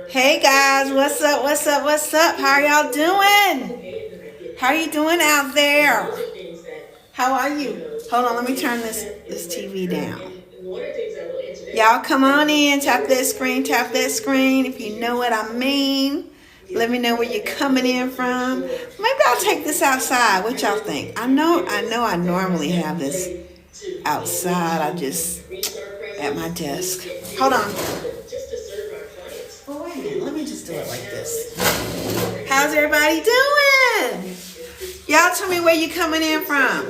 Hey guys, what's up? What's up? What's up? How are y'all doing? How are you doing out there? How are you? Hold on, let me turn this TV down. Y'all come on in, tap that screen, tap that screen. If you know what I mean, let me know where you're coming in from. Maybe I'll take this outside. What y'all think? I normally have this outside. I just at my desk. Hold on. Oh, wait a minute. Let me just do it like this. How's everybody doing? Y'all tell me where you coming in from.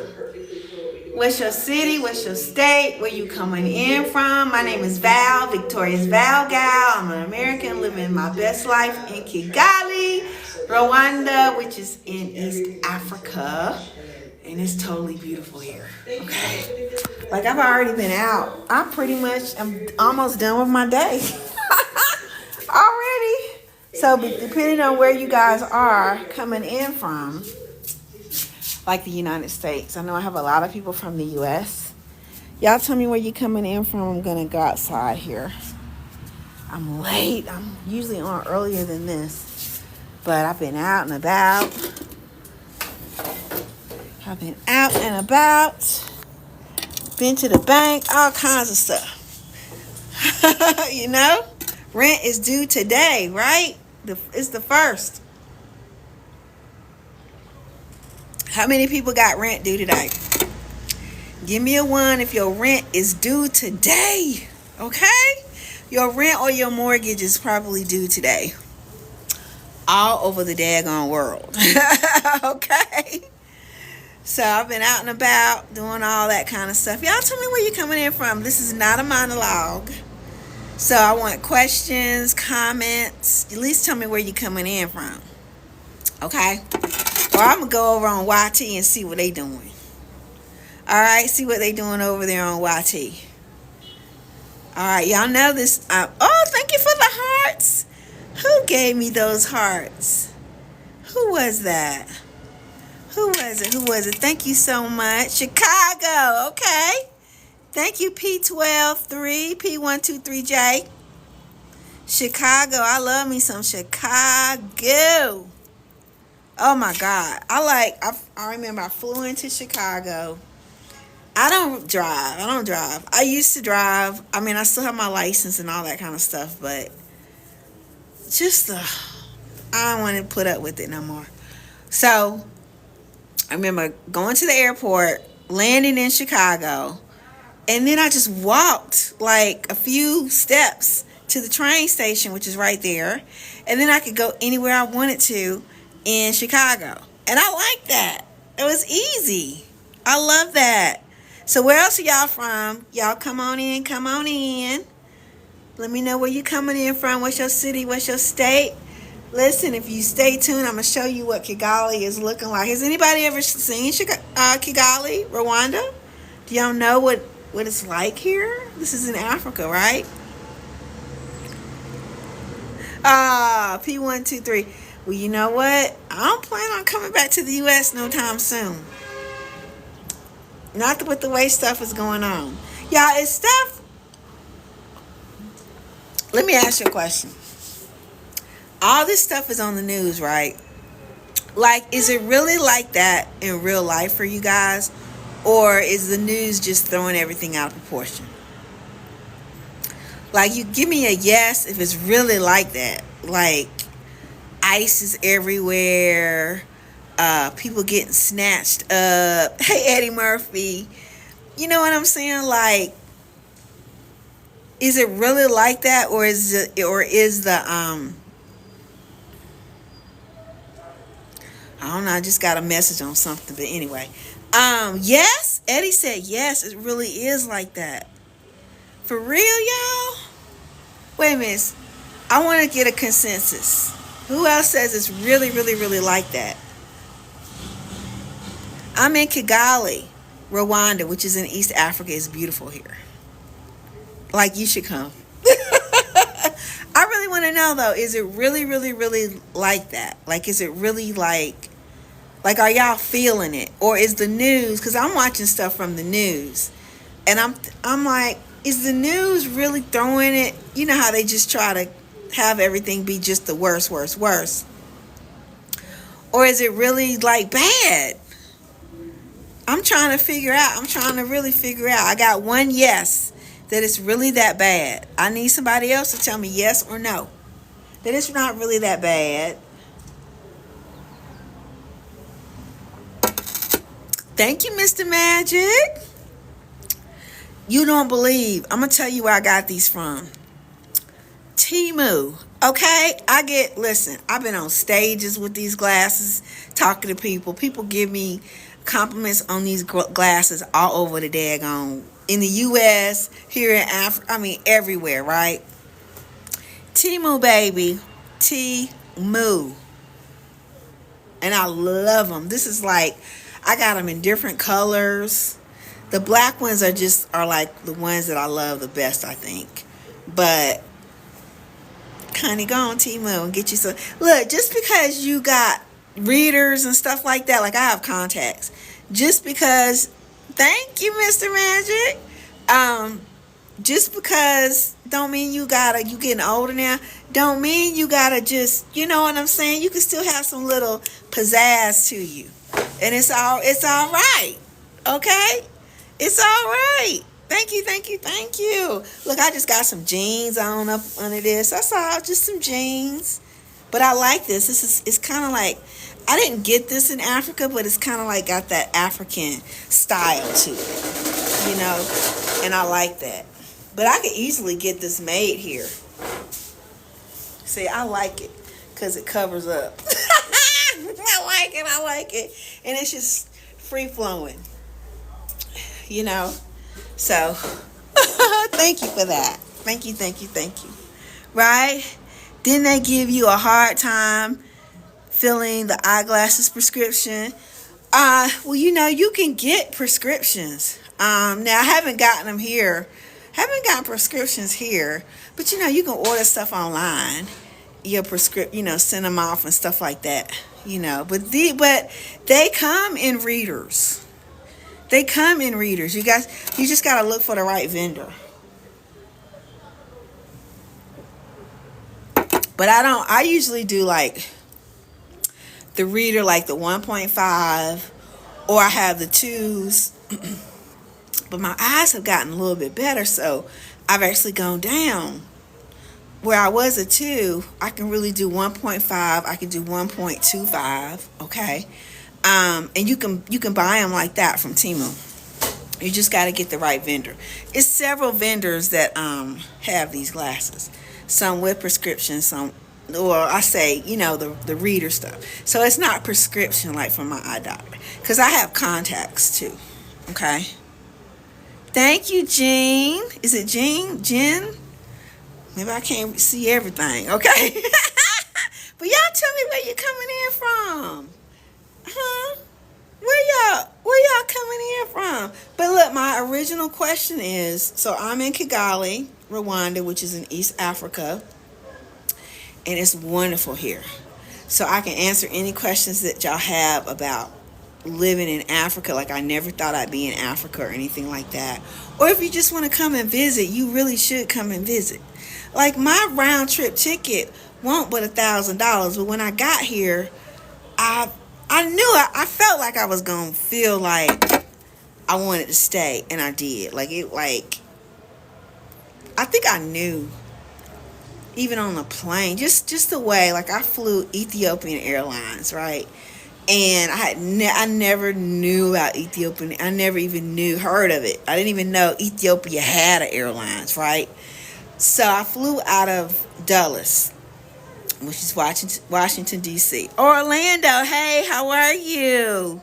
What's your city? What's your state? Where you coming in from? My name is Val, Victoria's Val Gal. I'm an American living my best life in Kigali, Rwanda, which is in East Africa. And it's totally beautiful here. Okay. Like I've already been out. I'm almost done with my day. Already. So depending on where you guys are coming in from, like the United States. I know I have a lot of people from the U.S. Y'all tell me where you coming in from. I'm going to go outside here. I'm late. I'm usually on earlier than this. But I've been out and about. Been to the bank. All kinds of stuff. You know? Rent is due today, right? It's the first. How many people got rent due today? Give me a 1 if your rent is due today. Okay? Your rent or your mortgage is probably due today. All over the daggone world. Okay? So I've been out and about doing all that kind of stuff. Y'all tell me where you're coming in from. This is not a monologue. So I want questions, comments. At least tell me where you're coming in from. Okay? Or I'm going to go over on YT and see what they doing. All right, see what they doing over there on YT. All right, y'all know this. Oh, thank you for the hearts. Who gave me those hearts? Who was that? Who was it? Thank you so much. Chicago, okay. Thank you, P123, P123J. Chicago, I love me some Chicago. Oh my God. I remember I flew into Chicago. I don't drive. I used to drive. I mean, I still have my license and all that kind of stuff, but I don't want to put up with it no more. So I remember going to the airport, landing in Chicago, and then I just walked like a few steps to the train station, which is right there. And then I could go anywhere I wanted to in Chicago. And I like that. It was easy. I love that. So where else are y'all from? Y'all come on in. Let me know where you coming in from. What's your city? What's your state? Listen, if you stay tuned, I'm going to show you what Kigali is looking like. Has anybody ever seen Kigali, Rwanda? Do y'all know what it's like here? This is in Africa, right? P123. Well, you know what? I don't plan on coming back to the U.S. no time soon. Not with the way stuff is going on. Y'all, is stuff... Let me ask you a question. All this stuff is on the news, right? Like, is it really like that in real life for you guys? Or is the news just throwing everything out of proportion? Like, you give me a yes if it's really like that. Like, ICE is everywhere. People getting snatched up. Hey, Eddie Murphy. You know what I'm saying? Like, is it really like that? Or is the I don't know, I just got a message on something, but anyway. Yes, Eddie said yes, it really is like that. For real, y'all? Wait a minute. I want to get a consensus. Who else says it's really, really, really like that? I'm in Kigali, Rwanda, which is in East Africa. It's beautiful here. Like, you should come. I really want to know, though, is it really, really, really like that? Like, is it really like, are y'all feeling it? Or is the news, because I'm watching stuff from the news, and I'm like, Is the news really throwing it? You know how they just try to have everything be just the worst, worst, worst? Or is it really like bad? I'm trying to figure out. I'm trying to really figure out. I got one yes that it's really that bad. I need somebody else to tell me yes or no that it's not really that bad. Thank you, Mr. Magic. You don't believe. I'm going to tell you where I got these from. Temu. Okay? Listen, I've been on stages with these glasses, talking to people. People give me compliments on these glasses all over the daggone. In the U.S., here in Africa, I mean everywhere, right? Temu, baby. Temu. And I love them. This is like, I got them in different colors. The black ones are like the ones that I love the best, I think. But honey, go on Temu and get you some. Look, just because you got readers and stuff like that, like I have contacts. Just because, thank you, Mr. Magic. Just because don't mean you getting older now. Don't mean you gotta just, you know what I'm saying? You can still have some little pizzazz to you. And it's all right. Okay? It's all right. Thank you, thank you, thank you. Look, I just got some jeans on up under this. That's all, just some jeans. But I like this. It's kind of like, I didn't get this in Africa, but it's kind of like got that African style to it, you know? And I like that. But I could easily get this made here. See, I like it because it covers up. I like it. And it's just free flowing, you know? So, thank you for that. Thank you. Right? Then they give you a hard time filling the eyeglasses prescription. Well, you know, you can get prescriptions. Now, I haven't gotten them here. Haven't gotten prescriptions here. But, you know, you can order stuff online. Your prescription, you know, send them off and stuff like that. You know, but they come in readers. They come in readers. You just got to look for the right vendor. But I usually do like the reader, like the 1.5, or I have the 2s. But my eyes have gotten a little bit better, so I've actually gone down. Where I was a 2, I can really do 1.5. I can do 1.25. Okay, and you can buy them like that from Temu. You just got to get the right vendor. It's several vendors that have these glasses. Some with prescriptions, some, or I say, you know, the reader stuff. So it's not prescription like from my eye doctor, because I have contacts too. Okay. Thank you, Jean. Is it Jean? Jen? Maybe I can't see everything, okay? But y'all tell me where you're coming in from. Huh? Where y'all coming in from? But look, my original question is, so I'm in Kigali, Rwanda, which is in East Africa. And it's wonderful here. So I can answer any questions that y'all have about living in Africa. Like I never thought I'd be in Africa or anything like that. Or if you just want to come and visit, you really should come and visit. Like my round trip ticket won't but $1,000, but when I got here, I I felt like I was gonna feel like I wanted to stay, and I did. I think I knew, even on the plane, just the way. Like I flew Ethiopian Airlines, right? And I never knew about Ethiopian. I never even heard of it. I didn't even know Ethiopia had an airlines, right? So I flew out of Dulles, which is Washington, D.C. Orlando, hey, how are you?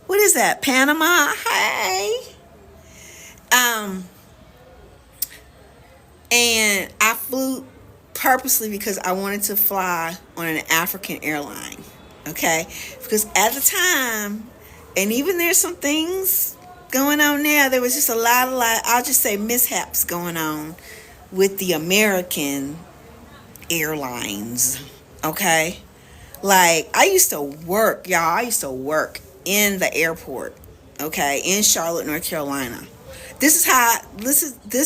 What is that, Panama? Hey. And I flew purposely because I wanted to fly on an African airline, okay? Because at the time, and even there's some things going on now, there was just a lot, I'll just say mishaps going on with the American airlines, okay? Like, I used to work in the airport, okay, in Charlotte, North Carolina. This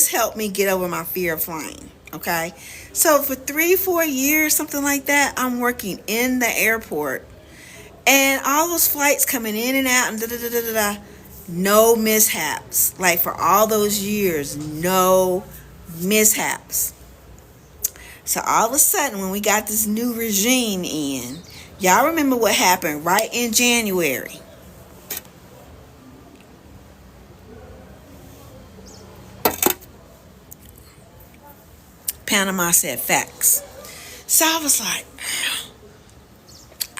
helped me get over my fear of flying. Okay, so for 3-4 years, something like that, I'm working in the airport, and all those flights coming in and out, and da da da da da. No mishaps. Like for all those years, no mishaps. So all of a sudden, when we got this new regime in, y'all remember what happened right in January? Panama said facts. So I was like,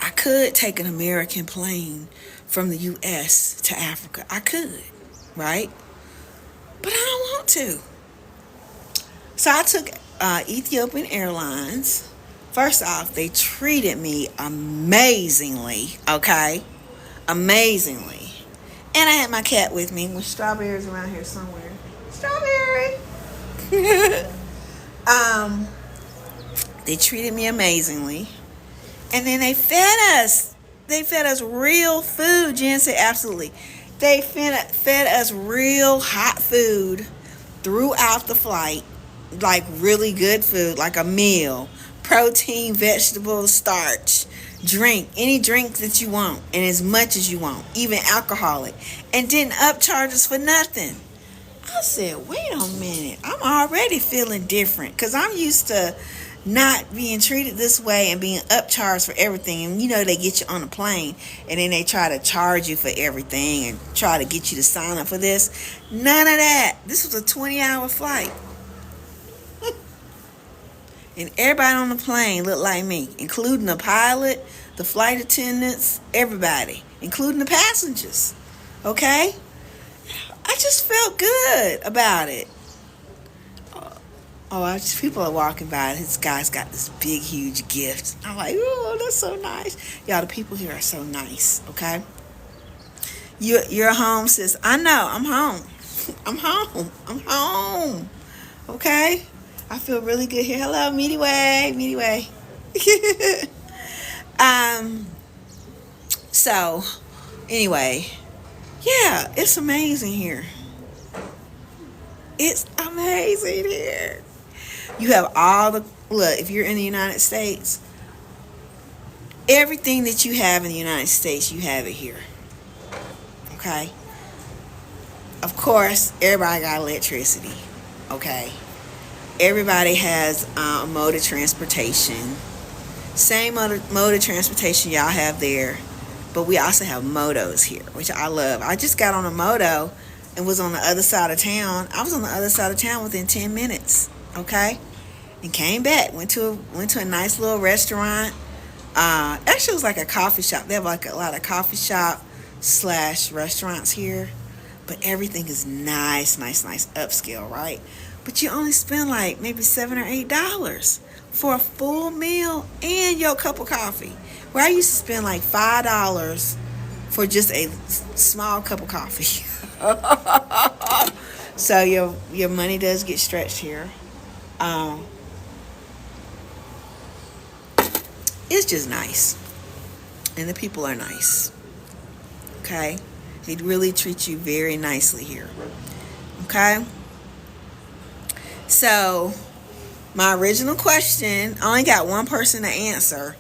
I could take an American plane from the U.S. to Africa. I could, right? But I don't want to. So I took Ethiopian Airlines. First off, they treated me amazingly, okay? Amazingly. And I had my cat with me with Strawberry's around here somewhere. Strawberry! um, they treated me amazingly. And then they fed us. They fed us real food. Jen said absolutely. They fed us real hot food throughout the flight. Like really good food, like a meal. Protein, vegetables, starch, drink. Any drink that you want and as much as you want. Even alcoholic. And didn't upcharge us for nothing. I said, wait a minute. I'm already feeling different. Because I'm used to not being treated this way and being upcharged for everything. And you know they get you on a plane and then they try to charge you for everything and try to get you to sign up for this. None of that. This was a 20-hour flight. And everybody on the plane looked like me, including the pilot, the flight attendants, everybody, including the passengers. Okay? I just felt good about it. People are walking by. This guy's got this big, huge gift. I'm like, oh, that's so nice. Y'all, the people here are so nice, okay? You're home, sis. I know, I'm home. I'm home. Okay? I feel really good here. Hello, Meaty Way. So, anyway, yeah, it's amazing here. It's amazing here. You have look, if you're in the United States, everything that you have in the United States, you have it here. Okay? Of course, everybody got electricity. Okay? Everybody has a mode of transportation. Same mode of transportation y'all have there. But we also have motos here, which I love. I just got on a moto and was on the other side of town. I was on the other side of town within 10 minutes. Okay? And came back. Went to a nice little restaurant. Actually, it was like a coffee shop. They have like a lot of coffee shop / restaurants here. But everything is nice, upscale, right? But you only spend like maybe $7 or $8 for a full meal and your cup of coffee. Where I used to spend like $5 for just a small cup of coffee. So your money does get stretched here. It's just nice. And the people are nice. Okay? They really treat you very nicely here. Okay? So, my original question, I only got one person to answer.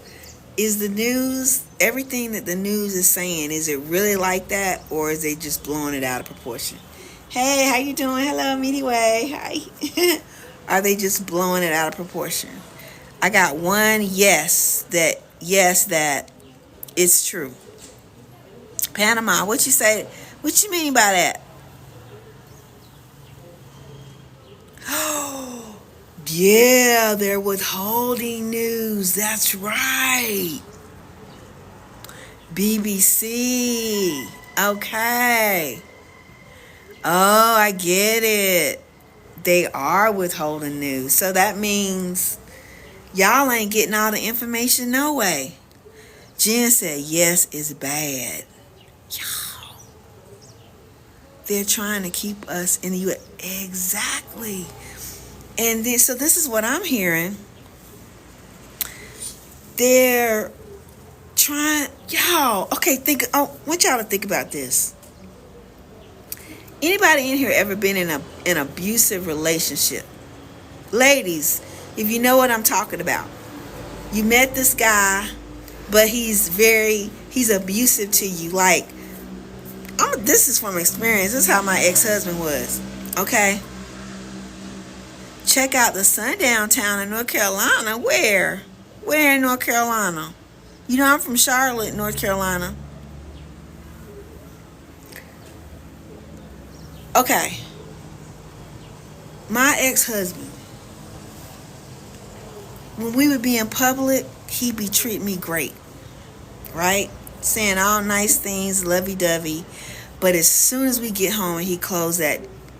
Is the news, everything that the news is saying, is it really like that? Or is they just blowing it out of proportion? Hey, how you doing? Hello, Meaty Way. Hi. Are they just blowing it out of proportion? I got one yes, that it's true. Panama, what you say? What you mean by that? Oh, yeah, they're withholding news. That's right. BBC. Okay. Oh, I get it. They are withholding news. So that means y'all ain't getting all the information no way. Jen said, yes, it's bad. Y'all. They're trying to keep us in the U.S. Exactly. And then, so this is what I'm hearing. They're trying, y'all, okay, I want y'all to think about this. Anybody in here ever been in an abusive relationship? Ladies, if you know what I'm talking about. You met this guy, but he's abusive to you. Like, this is from experience. This is how my ex-husband was. Okay? Check out the sundown town in North Carolina. Where? Where in North Carolina? You know, I'm from Charlotte, North Carolina. Okay. My ex-husband, when we would be in public, he'd be treating me great. Right? Saying all nice things, lovey-dovey. But as soon as we get home and he closed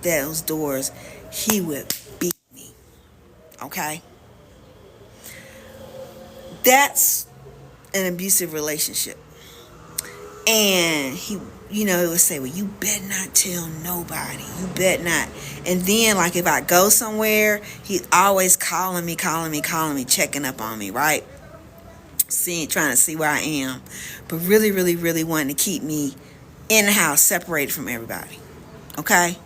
those doors, he would beat me. Okay? That's an abusive relationship. And he would say, well, you better not tell nobody. You better not. And then, like, if I go somewhere, he's always calling me, checking up on me, right? Trying to see where I am. But really, really, really wanting to keep me in the house, separated from everybody. Okay?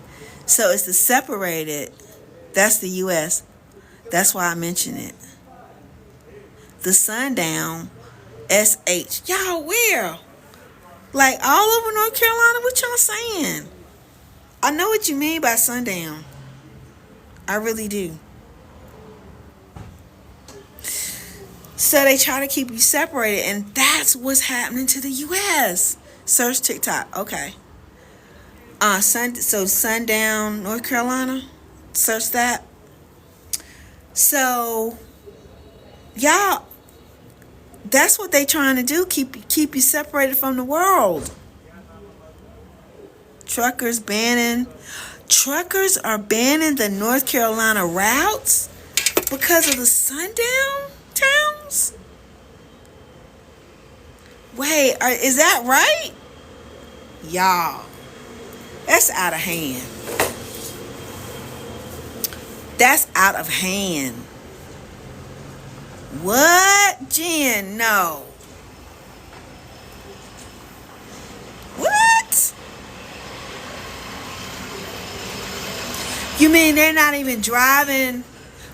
So it's the separated. That's the U.S. That's why I mention it. The sundown, S-H. Y'all, where? Like, all over North Carolina? What y'all saying? I know what you mean by sundown. I really do. So they try to keep you separated, and that's what's happening to the U.S. Search TikTok. Okay. Sundown, North Carolina. Search that. So, y'all, that's what they trying to do. Keep you separated from the world. Truckers are banning the North Carolina routes because of the sundown towns. Wait, is that right? Y'all, that's out of hand. That's out of hand. What? Jen, no. What? You mean they're not even driving?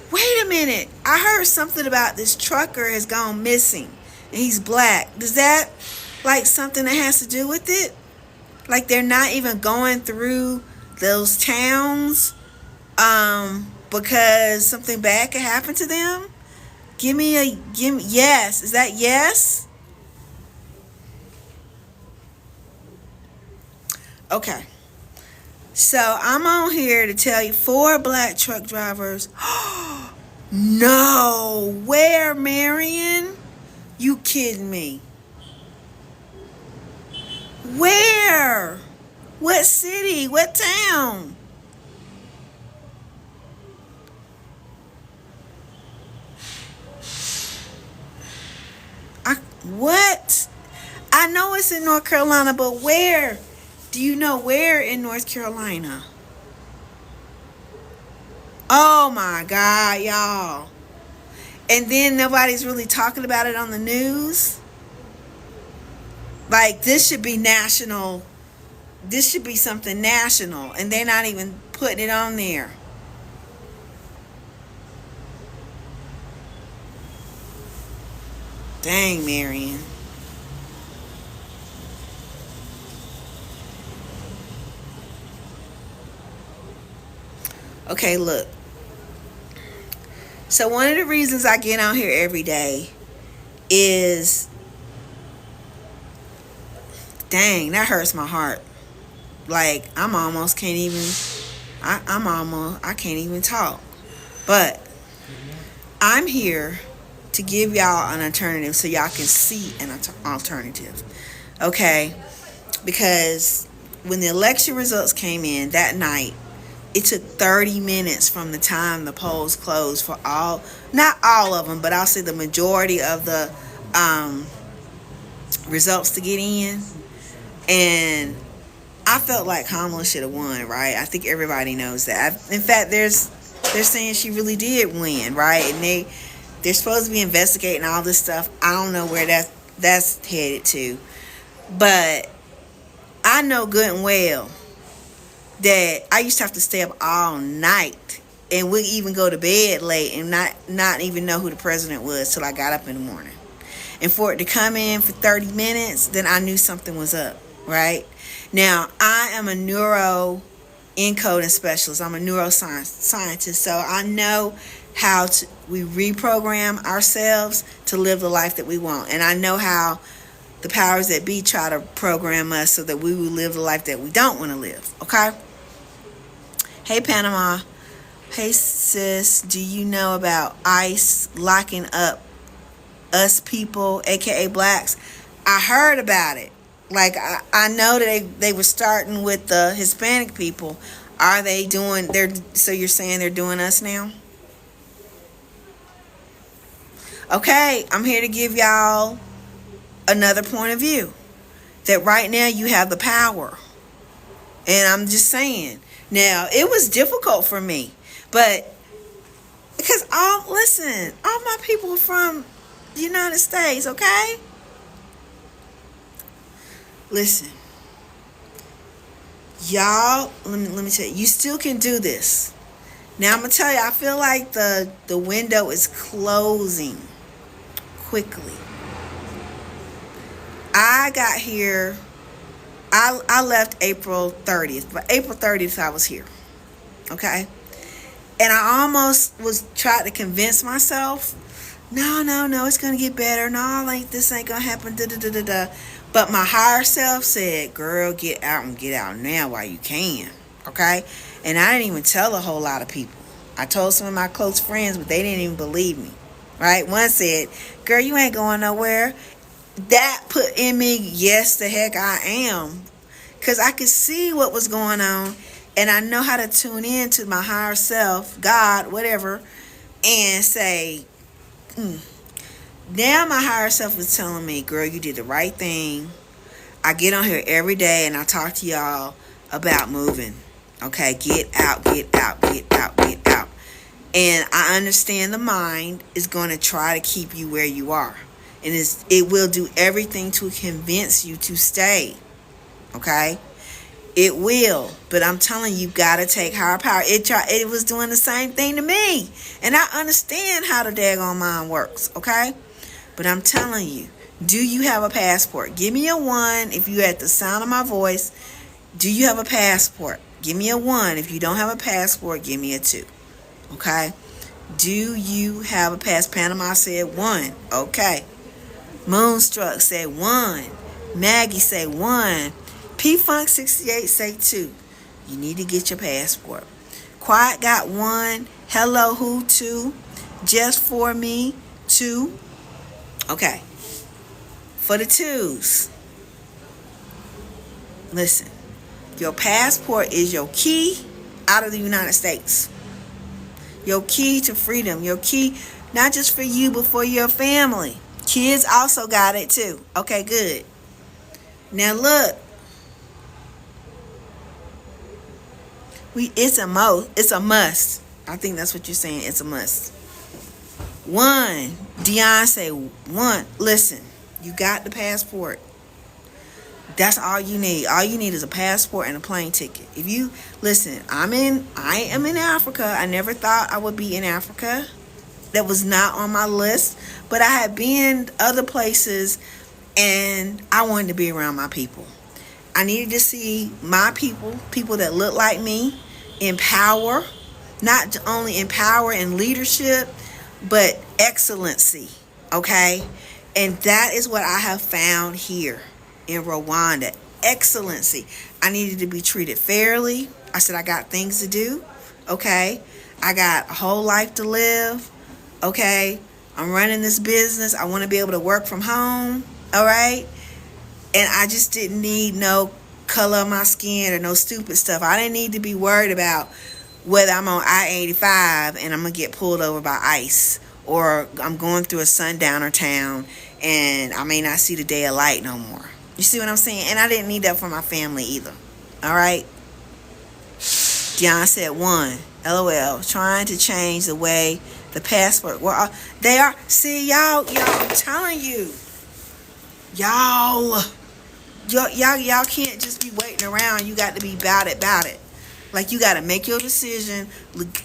Wait a minute. I heard something about this trucker has gone missing and he's black. Does that, like, something that has to do with it? Like, they're not even going through those towns because something bad could happen to them? Give me yes. Is that yes? Okay. So I'm on here to tell you 4 black truck drivers. No. Where, Marion? You kidding me? Where? What city? What town? What? I know it's in North Carolina, but where? Do you know where in North Carolina? Oh my God, y'all. And then nobody's really talking about it on the news. Like, this should be national. This should be something national. And they're not even putting it on there. Dang, Marion. Okay, look. So one of the reasons I get on here every day is, dang, that hurts my heart. Like, I can't even talk. But I'm here to give y'all an alternative so y'all can see an alternative. Okay? Because when the election results came in that night, it took 30 minutes from the time the polls closed for not all of them, but I'll say the majority of the results to get in. And I felt like Kamala should have won, right? I think everybody knows that. In fact, they're saying she really did win, right? And they're supposed to be investigating all this stuff. I don't know where that's headed to. But I know good and well that I used to have to stay up all night, and we even go to bed late and not even know who the president was till I got up in the morning. And for it to come in for 30 minutes, then I knew something was up, right? Now, I am a neuro encoding specialist. I'm a neuroscience scientist, so I know how we reprogram ourselves to live the life that we want. And I know how the powers that be try to program us so that we will live the life that we don't want to live, okay? Hey, Panama. Hey, sis, do you know about ICE locking up us people, aka blacks? I heard about it. Like, I know that they were starting with the Hispanic people. Are they doing, so you're saying they're doing us now? Okay, I'm here to give y'all another point of view. That right now you have the power. And I'm just saying. Now, it was difficult for me. But, because all my people are from the United States, okay? Listen. Y'all, let me tell you, you still can do this. Now, I'm going to tell you, I feel like the window is closing quickly. I got here, I left April 30th, but April 30th I was here, okay? And I almost tried to convince myself, no, it's going to get better. No, like, this ain't going to happen, da-da-da-da-da. But my higher self said, girl, get out and get out now while you can, okay? And I didn't even tell a whole lot of people. I told some of my close friends, but they didn't even believe me, right? One said, girl, you ain't going nowhere. That put in me, yes, the heck I am. Because I could see what was going on, and I know how to tune in to my higher self, God, whatever, and say, Now my higher self was telling me, girl, you did the right thing. I get on here every day and I talk to y'all about moving. Okay, get out, get out, get out, get out. And I understand the mind is going to try to keep you where you are. And it will do everything to convince you to stay. Okay? It will. But I'm telling you, got to take higher power. It was doing the same thing to me. And I understand how the daggone mind works. Okay? But I'm telling you, do you have a passport? Give me a 1 if you at the sound of my voice. Do you have a passport? Give me a 1. If you don't have a passport, give me a 2. Okay? Do you have a passport? Panama said 1. Okay. Moonstruck said 1. Maggie said 1. P-Funk 68 say 2. You need to get your passport. Quiet got 1. Hello who 2. Just for me 2. Okay. For the 2s. Listen. Your passport is your key out of the United States. Your key to freedom. Your key not just for you but for your family. Kids also got it too. Okay, good. Now look. It's a must. I think that's what you're saying. It's a must. 1. Dion say 1. Listen, you got the passport. That's all you need. All you need is a passport and a plane ticket. If you listen, I am in Africa. I never thought I would be in Africa. That was not on my list. But I had been other places and I wanted to be around my people. I needed to see my people that look like me, in power, not only in power and leadership, but excellency, okay? And that is what I have found here in Rwanda, excellency. I needed to be treated fairly. I said, I got things to do, okay? I got a whole life to live, okay? I'm running this business. I want to be able to work from home, all right? And I just didn't need no color of my skin or no stupid stuff. I didn't need to be worried about whether I'm on I-85 and I'm going to get pulled over by ICE, or I'm going through a sundowner town and I may not see the day of light no more. You see what I'm saying? And I didn't need that for my family either. All right? John said 1. LOL. Trying to change the way the passport. Well, they are. See, y'all, I'm telling you. Y'all can't just be waiting around. You got to be about it. Like, you got to make your decision.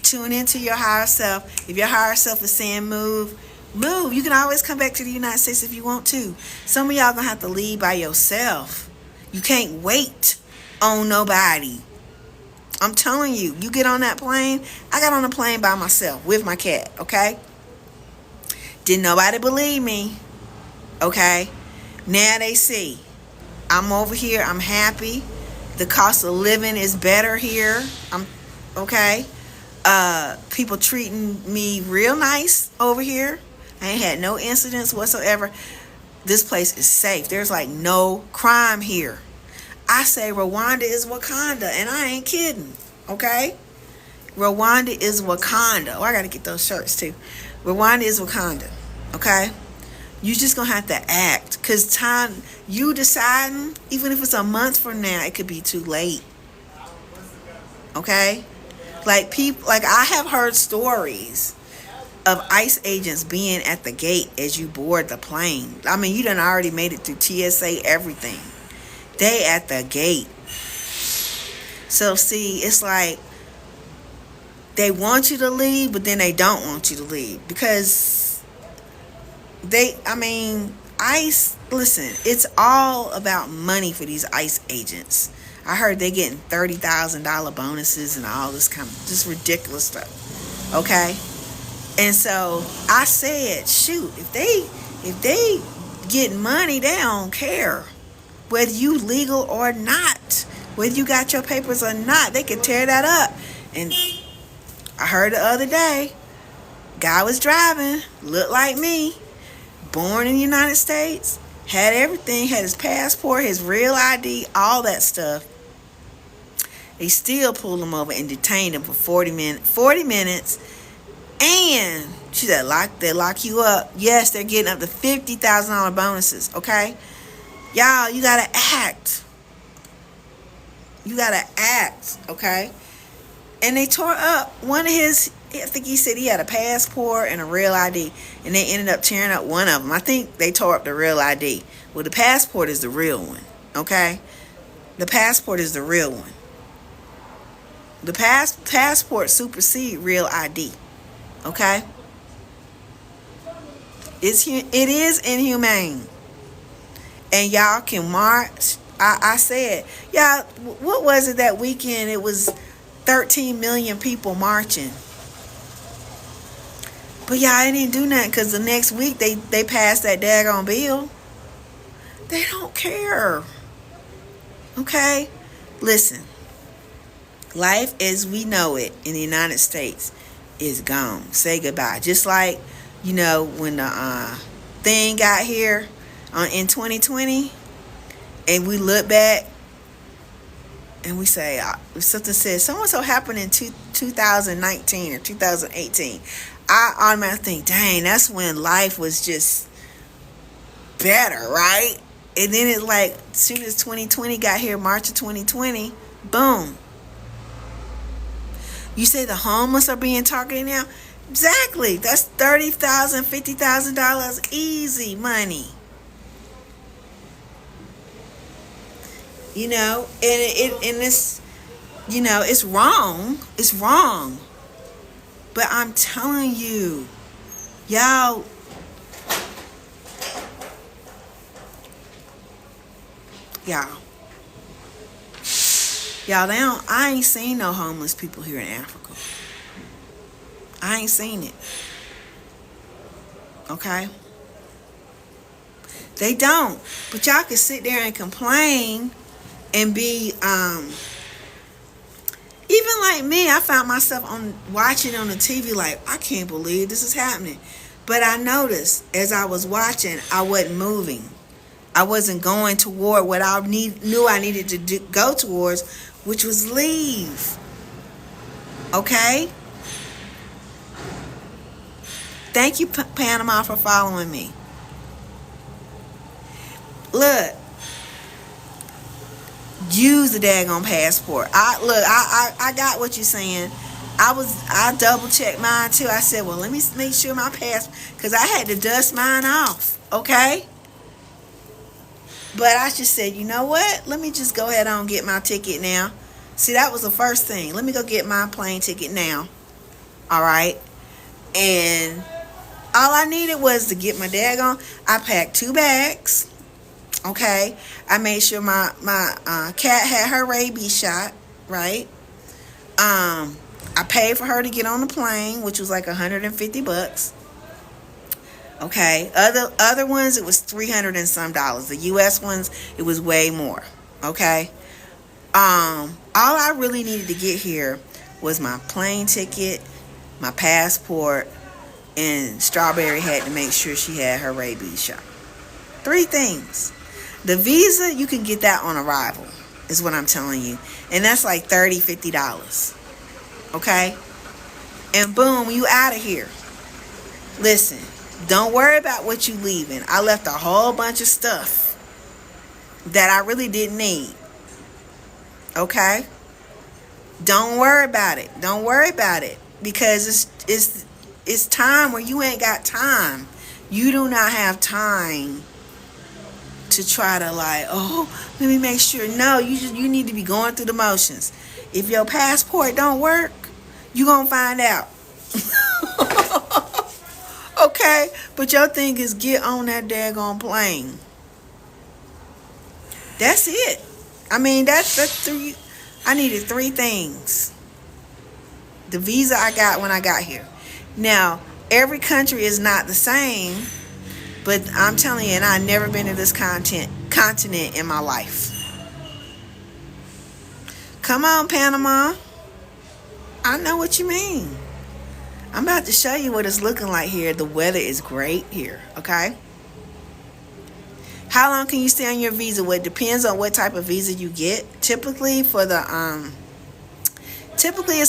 Tune into your higher self. If your higher self is saying move, move. You can always come back to the United States if you want to. Some of y'all going to have to leave by yourself. You can't wait on nobody. I'm telling you, you get on that plane. I got on a plane by myself with my cat, okay? Didn't nobody believe me, okay? Now they see. I'm over here. I'm happy. The cost of living is better here. I'm okay. People treating me real nice over here. I ain't had no incidents whatsoever. This place is safe. There's like no crime here. I say Rwanda is Wakanda, and I ain't kidding. Okay? Rwanda is Wakanda. Oh, I gotta get those shirts too. Rwanda is Wakanda. Okay? You just gonna have to act, because time you deciding, even if it's a month from now, it could be too late. Okay? Like, people, like, I have heard stories of ICE agents being at the gate as you board the plane. I mean, you done already made it through TSA, everything. They at the gate. So see, it's like they want you to leave, but then they don't want you to leave, because ICE, listen, it's all about money for these ICE agents. I heard they getting $30,000 bonuses and all this kind of just ridiculous stuff. Okay? And so I said, shoot, if they get money, they don't care whether you legal or not, whether you got your papers or not. They can tear that up. And I heard the other day, guy was driving, looked like me, born in the United States, had everything, had his passport, his real ID, all that stuff. They still pulled him over and detained him for 40 minutes. And she said, they lock you up. Yes, they're getting up to $50,000 bonuses. Okay, y'all, you gotta act. You gotta act. Okay. And they tore up one of his, I think he said he had a passport and a real ID, and they ended up tearing up one of them. I think they tore up the real ID. Well, the passport is the real one, okay? The passport is the real one. The passport supersedes real ID, okay? It is inhumane. And y'all can march. I said, y'all, what was it that weekend? It was 13 million people marching. But y'all didn't do nothing, because the next week they passed that daggone bill. They don't care. Okay? Listen. Life as we know it in the United States is gone. Say goodbye. Just like, when the thing got here in 2020, and we look back and we say, something says so-and-so happened in 2019 or 2018. I automatically think, dang, that's when life was just better, right? And then it's like, as soon as 2020 got here, March of 2020, boom. You say the homeless are being targeted now? Exactly. That's $30,000, $50,000 easy money. And it's, it's wrong. It's wrong. But I'm telling you, y'all, I ain't seen no homeless people here in Africa. I ain't seen it. Okay? They don't. But y'all can sit there and complain and be, even like me, I found myself watching on the TV like, I can't believe this is happening. But I noticed as I was watching, I wasn't moving. I wasn't going toward what I knew I needed to go towards, which was leave. Okay? Thank you, Panama, for following me. Look. Use the daggone passport. I got what you're saying. I double checked mine too. I said, well, let me make sure my passport, because I had to dust mine off. Okay? But I just said, you know what? Let me just go ahead on and get my ticket now. See, that was the first thing. Let me go get my plane ticket now. All right. And all I needed was to get my daggone. I packed 2 bags. Okay. I made sure my cat had her rabies shot. Right. I paid for her to get on the plane, which was like $150. Okay. Other ones, it was $300 and some dollars. The US ones, it was way more. Okay. All I really needed to get here was my plane ticket, my passport, and Strawberry had to make sure she had her rabies shot. 3 things. The visa, you can get that on arrival, is what I'm telling you. And that's like $30, $50. Okay? And boom, you out of here. Listen, don't worry about what you leaving. I left a whole bunch of stuff that I really didn't need. Okay? Don't worry about it. Don't worry about it. Because it's time where you ain't got time. You do not have time to try to like, oh, let me make sure. No, you need to be going through the motions. If your passport don't work, you gonna find out. Okay? But your thing is get on that daggone plane. That's it. I mean, that's 3. I needed 3 things. The visa I got when I got here. Now, every country is not the same, but I'm telling you, and I've never been to this continent in my life. Come on, Panama. I know what you mean. I'm about to show you what it's looking like here. The weather is great here, okay? How long can you stay on your visa? Well, it depends on what type of visa you get. Typically it's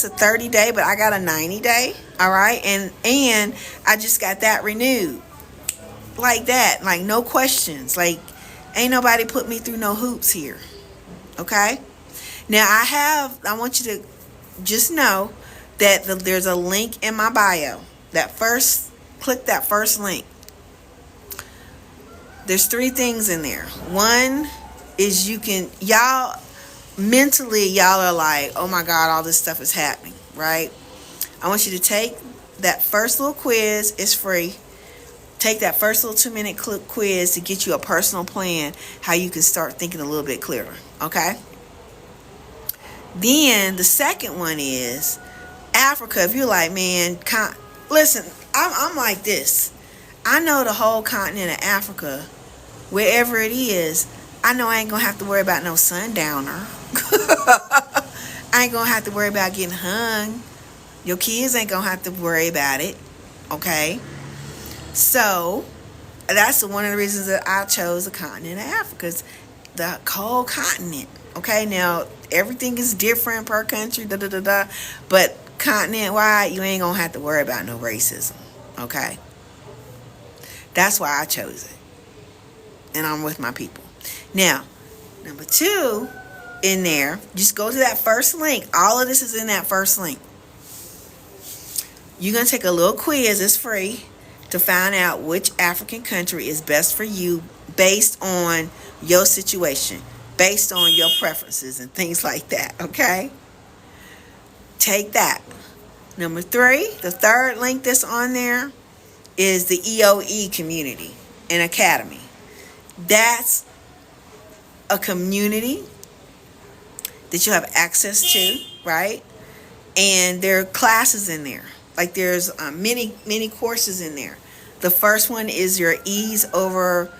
a 30-day, but I got a 90-day. All right, and I just got that renewed, like that, like no questions, like ain't nobody put me through no hoops here. Okay. Now I want you to just know that there's a link in my bio. Click that first link. There's 3 things in there. One is y'all are like, oh my God, all this stuff is happening, right? I want you to take that first little quiz. It's free. Take that first little 2-minute quiz to get you a personal plan, how you can start thinking a little bit clearer, okay? Then the second one is Africa. If you're like, man, listen, I'm like this. I know the whole continent of Africa, wherever it is. I know I ain't gonna have to worry about no sundowner. I ain't gonna have to worry about getting hung. Your kids ain't gonna have to worry about it. Okay? So, that's one of the reasons that I chose the continent of Africa. It's the whole continent. Okay? Now, everything is different per country, but continent-wide, you ain't gonna have to worry about no racism. Okay? That's why I chose it. And I'm with my people. Now, number 2 in there, just go to that first link. All of this is in that first link. You're going to take a little quiz. It's free to find out which African country is best for you based on your situation, based on your preferences and things like that. Okay? Take that. Number 3, the third link that's on there is the EOE community and academy. That's a community that you have access to, right? And there are classes in there. Like there's many courses in there. The first one is your ease over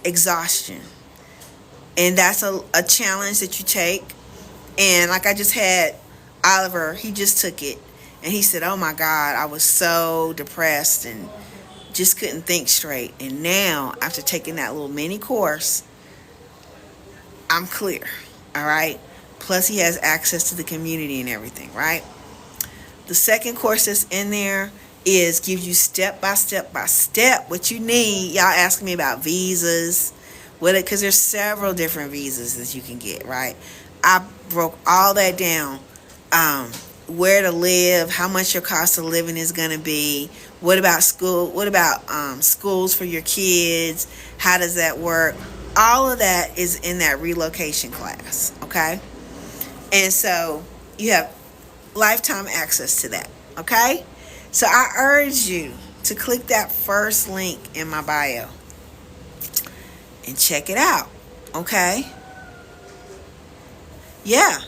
exhaustion. And that's a challenge that you take. And like I just had Oliver, he just took it. And he said, oh my God, I was so depressed and just couldn't think straight. And now, after taking that little mini course, I'm clear. All right? Plus, he has access to the community and everything, right? The second course that's in there gives you step by step what you need. Y'all asking me about visas, because there's several different visas that you can get, right? I broke all that down. Where to live, how much your cost of living is going to be, what about school, schools for your kids, how does that work? All of that is in that relocation class, okay? And so you have lifetime access to that. Okay? So I urge you to click that first link in my bio and check it out. Okay? Yeah.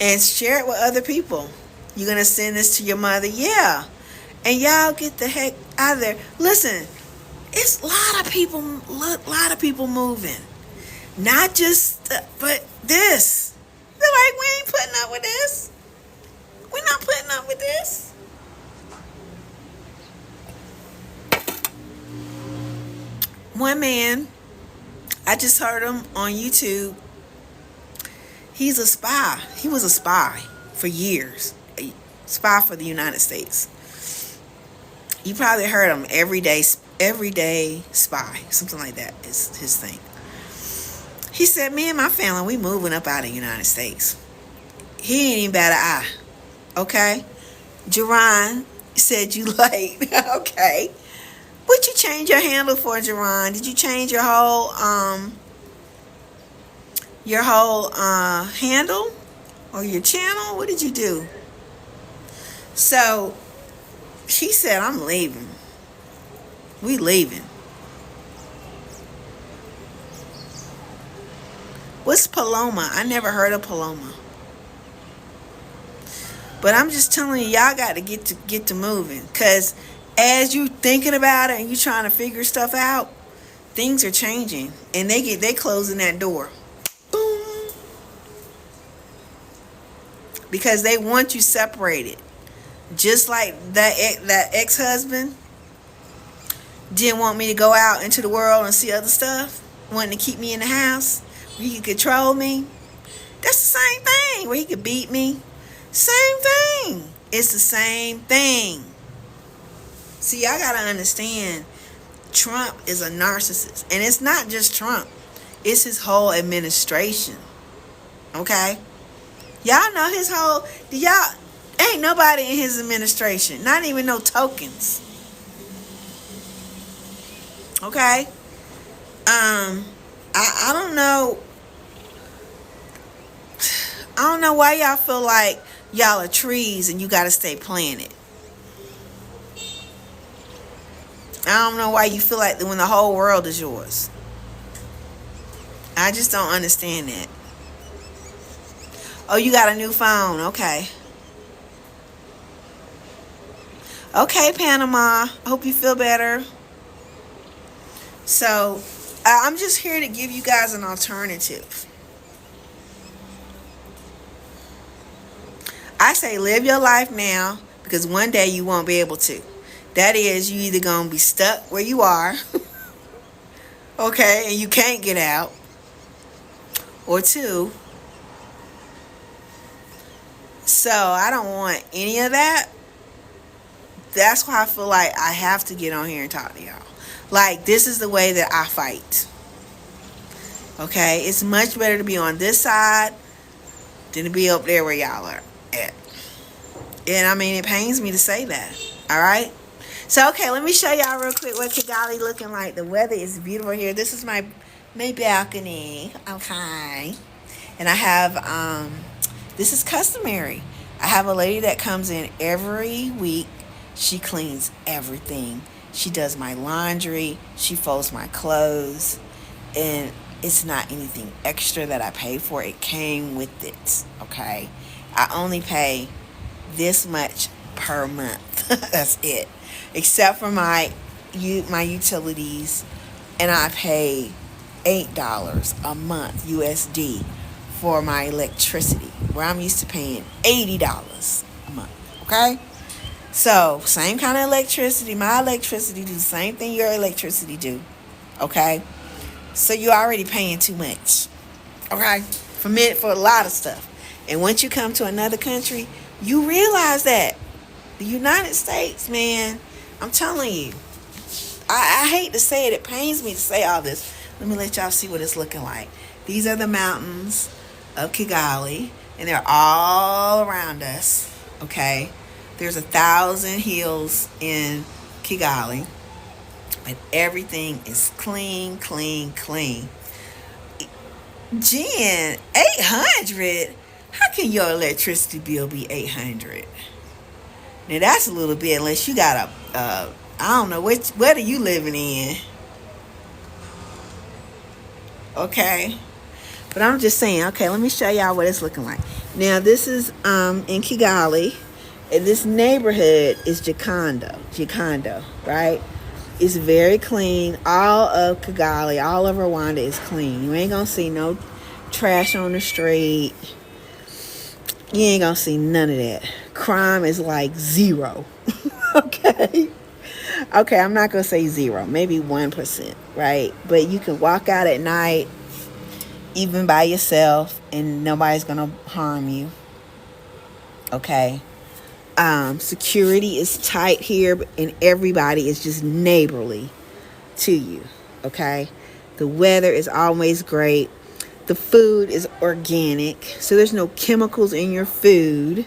And share it with other people. You're going to send this to your mother? Yeah. And y'all get the heck out of there. Listen, it's a lot of people moving. Not just, but this. They're like, we ain't putting up with this. We're not putting up with this. One man, I just heard him on YouTube. He's a spy. He was a spy for years. A spy for the United States. You probably heard him everyday spy. Something like that is his thing. He said, me and my family, we moving up out of the United States. He ain't even bat an eye. Okay? Jerron said you late. Okay. What you change your handle for, Jerron? Did you change your whole handle or your channel? What did you do? So he said, I'm leaving. We leaving. What's Paloma? I never heard of Paloma. But I'm just telling you, y'all got to get to moving. Because as you thinking about it and you trying to figure stuff out, things are changing. And they closing that door. Boom. Because they want you separated. Just like that ex-husband didn't want me to go out into the world and see other stuff. Wanting to keep me in the house. Where he could control me. That's the same thing. Where he could beat me. Same thing. It's the same thing. See, y'all gotta understand, Trump is a narcissist. And it's not just Trump. It's his whole administration. Okay? Y'all know his whole... Ain't nobody in his administration. Not even no tokens. Okay? I don't know... I don't know why y'all feel like y'all are trees and you gotta stay planted. I don't know why you feel like when the whole world is yours. I just don't understand that. Oh, you got a new phone. Okay. Okay, Panama. Hope you feel better. So, I'm just here to give you guys an alternative. I say live your life now because one day you won't be able to. That is, you either going to be stuck where you are, okay, and you can't get out, or two. So I don't want any of that. That's why I feel like I have to get on here and talk to y'all. Like, this is the way that I fight. Okay, it's much better to be on this side than to be up there where y'all are at. And I mean, it pains me to say that. All right. So, okay, let me show y'all real quick what Kigali looking like. The weather is beautiful here. This is my balcony. Okay. And I have, this is customary. I have a lady that comes in every week. She cleans everything. She does my laundry. She folds my clothes. And it's not anything extra that I pay for. It came with it. Okay. I only pay this much per month. That's it. Except for my utilities. And I pay $8 a month USD for my electricity. Where I'm used to paying $80 a month. Okay? So, same kind of electricity. My electricity do the same thing your electricity do. Okay? So, you're already paying too much. Okay? For a lot of stuff. And once you come to another country, you realize that. The United States, man, I'm telling you. I hate to say it. It pains me to say all this. Let me let y'all see what it's looking like. These are the mountains of Kigali. And they're all around us. Okay? There's 1,000 hills in Kigali. But everything is clean, clean, clean. Jen, 800? How can your electricity bill be 800? Now that's a little bit, unless you got I don't know what are you living in? Okay, but I'm just saying. Okay, let me show y'all what it's looking like. Now this is in Kigali, and this neighborhood is Gikondo, right? It's very clean. All of Kigali, all of Rwanda is clean. You ain't gonna see no trash on the street. You ain't gonna see none of that. Crime is like zero. Okay. Okay, I'm not gonna say zero, maybe 1%, right? But you can walk out at night, even by yourself, and nobody's gonna harm you. Okay. Security is tight here, and everybody is just neighborly to you. Okay. The weather is always great. The food is organic, so there's no chemicals in your food,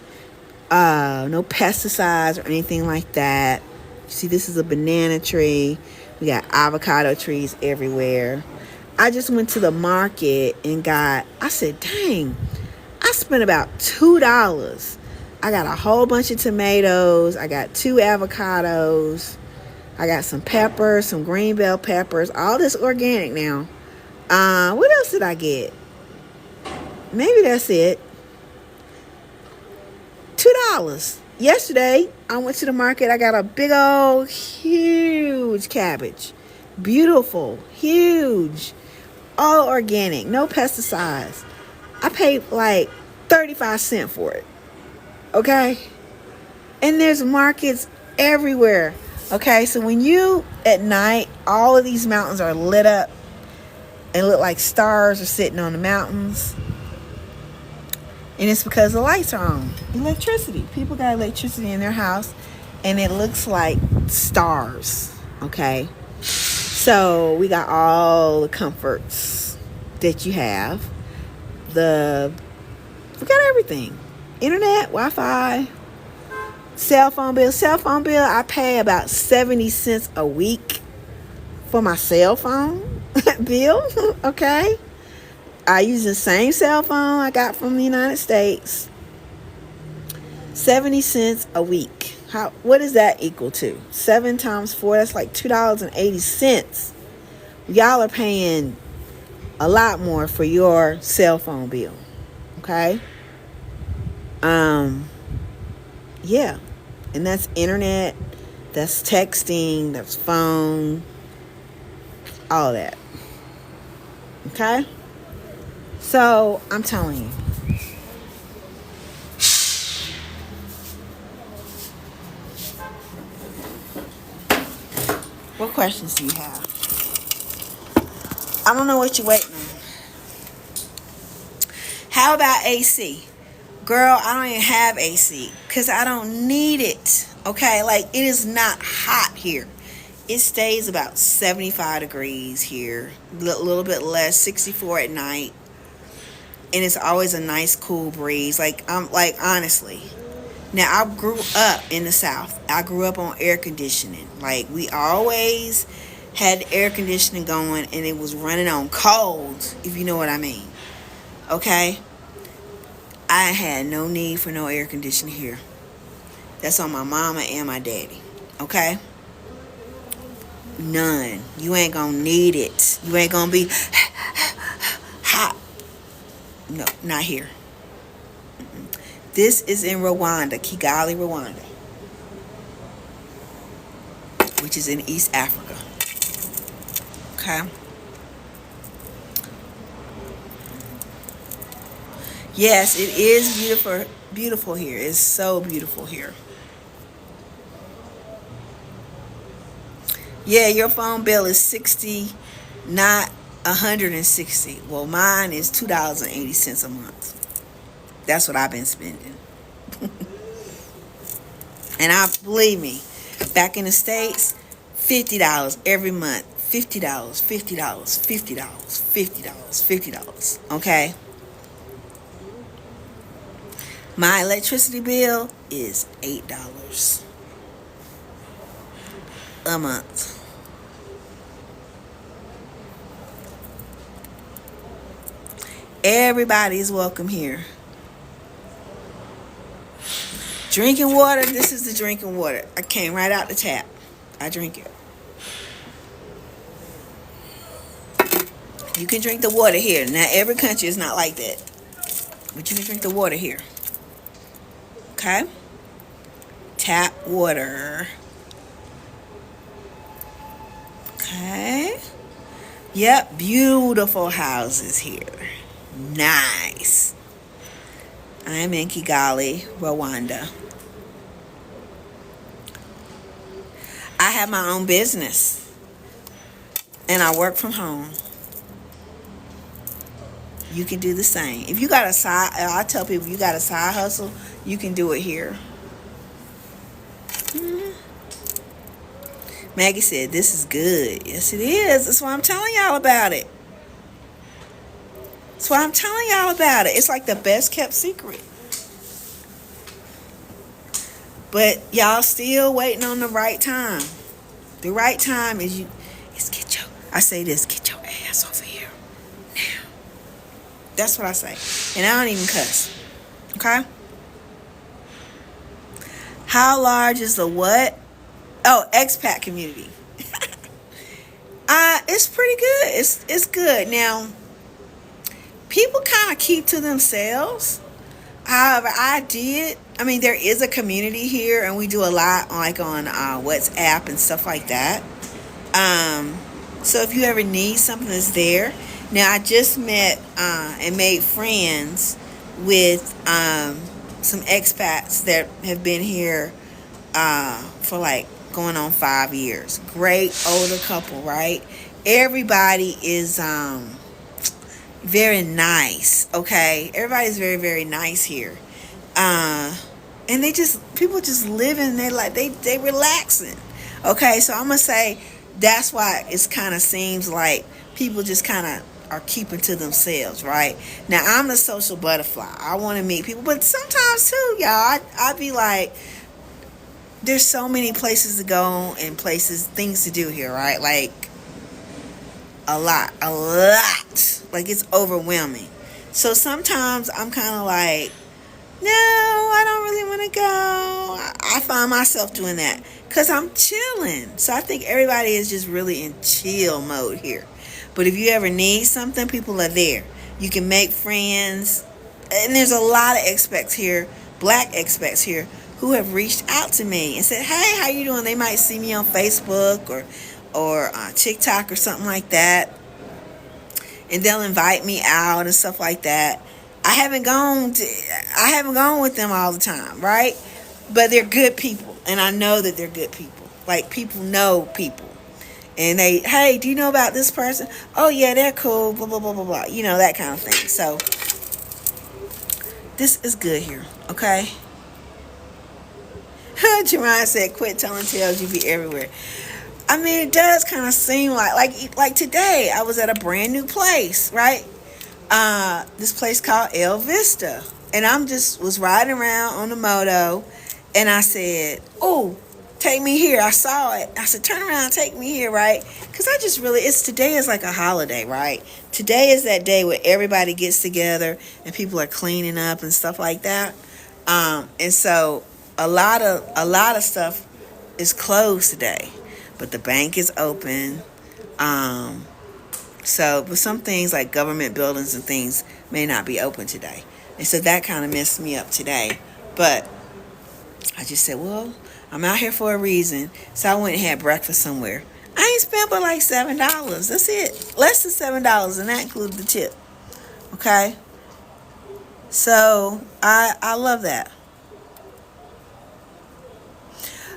no pesticides or anything like that. See, this is a banana tree. We got avocado trees everywhere. I just went to the market and I said, dang, I spent about $2. I got a whole bunch of tomatoes. I got 2 avocados. I got some peppers, some green bell peppers. All this organic now. What else did I get? Maybe that's it. $2. Yesterday, I went to the market. I got a big old, huge cabbage. Beautiful, huge. All organic, no pesticides. I paid like 35 cents for it. Okay? And there's markets everywhere. Okay, so when you, at night, all of these mountains are lit up and look like stars are sitting on the mountains. And it's because the lights are on. Electricity. People got electricity in their house, and it looks like stars. Okay? So we got all the comforts that you have. We got everything. Internet, Wi-Fi, cell phone bill. Cell phone bill, I pay about 70 cents a week for my cell phone bill. Okay? I use the same cell phone I got from the United States. 70 cents a week. What does that equal to? 7 times 4, that's like $2.80. Y'all are paying a lot more for your cell phone bill. Okay? Yeah. And that's internet, that's texting, that's phone, all that. Okay? So, I'm telling you. What questions do you have? I don't know what you're waiting on. How about AC? Girl, I don't even have AC because I don't need it. Okay? Like, it is not hot here. It stays about 75 degrees here. A little bit less, 64 at night. And it's always a nice cool breeze. Like honestly. Now, I grew up in the South. I grew up on air conditioning. Like, we always had air conditioning going, and it was running on cold, if you know what I mean. Okay? I had no need for no air conditioning here. That's on my mama and my daddy. Okay? None. You ain't gonna need it. You ain't gonna be hot. No, not here. This is in Rwanda, Kigali, Rwanda, which is in East Africa. Okay. Yes, it is beautiful. Beautiful here. It's so beautiful here. Yeah, your phone bill is 60, not 160. Well, mine is $2.80 a month. That's what I've been spending. And believe me, back in the States, $50 every month. $50, $50, $50, $50, $50. Okay? My electricity bill is $8 a month. Everybody is welcome here. Drinking water, this is the drinking water. I came right out the tap. I drink it. You can drink the water here. Now, every country is not like that. But you can drink the water here. Okay? Tap water. Okay? Yep, beautiful houses here. Nice. I'm in Kigali, Rwanda. I have my own business. And I work from home. You can do the same. If you got a side, I tell people, you got a side hustle, you can do it here. Maggie said, this is good. Yes, it is. That's why I'm telling y'all about it. That's why I'm telling y'all about it. It's like the best kept secret. But y'all still waiting on the right time. The right time is get your, I say this, get your ass over here now. That's what I say. And I don't even cuss. Okay? How large is the what? Oh, expat community. It's pretty good. It's good. Now, people kind of keep to themselves. However, there is a community here, and we do a lot on WhatsApp and stuff like that. So if you ever need something that's there. Now, I just met and made friends with some expats that have been here for like going on 5 years. Great older couple, right? Everybody is very nice, okay? Everybody's very, very nice here. And people just living, they relaxing. Okay, so I'm gonna say that's why it's kind of seems like people just kind of are keeping to themselves, right? Now, I'm the social butterfly. I want to meet people, but sometimes too, y'all, I be like, there's so many places to go and things to do here, right? Like, a lot. Like, it's overwhelming. So sometimes I'm kind of like, no, I don't really want to go. I find myself doing that because I'm chilling. So I think everybody is just really in chill mode here. But if you ever need something, people are there. You can make friends. And there's a lot of expats here, black expats here, who have reached out to me and said, hey, how you doing? They might see me on Facebook or TikTok or something like that. And they'll invite me out and stuff like that. I haven't gone with them all the time, right? But they're good people. And I know that they're good people. Like, people know people. And hey, do you know about this person? Oh, yeah, they're cool, blah, blah, blah, blah, blah. You know, that kind of thing. So, this is good here, okay? Jerron said, quit telling tales, you be everywhere. I mean, it does kind of seem like today, I was at a brand new place, right? This place called El Vista. And was riding around on the moto, and I said, oh, take me here. I saw it. I said, turn around, take me here, right? Because today is like a holiday, right? Today is that day where everybody gets together and people are cleaning up and stuff like that. And so a lot of stuff is closed today, but the bank is open. But some things like government buildings and things may not be open today. And so that kind of messed me up today. But I just said, well, I'm out here for a reason. So I went and had breakfast somewhere. I ain't spent but like $7. That's it. Less than $7, and that included the tip. Okay? So I love that.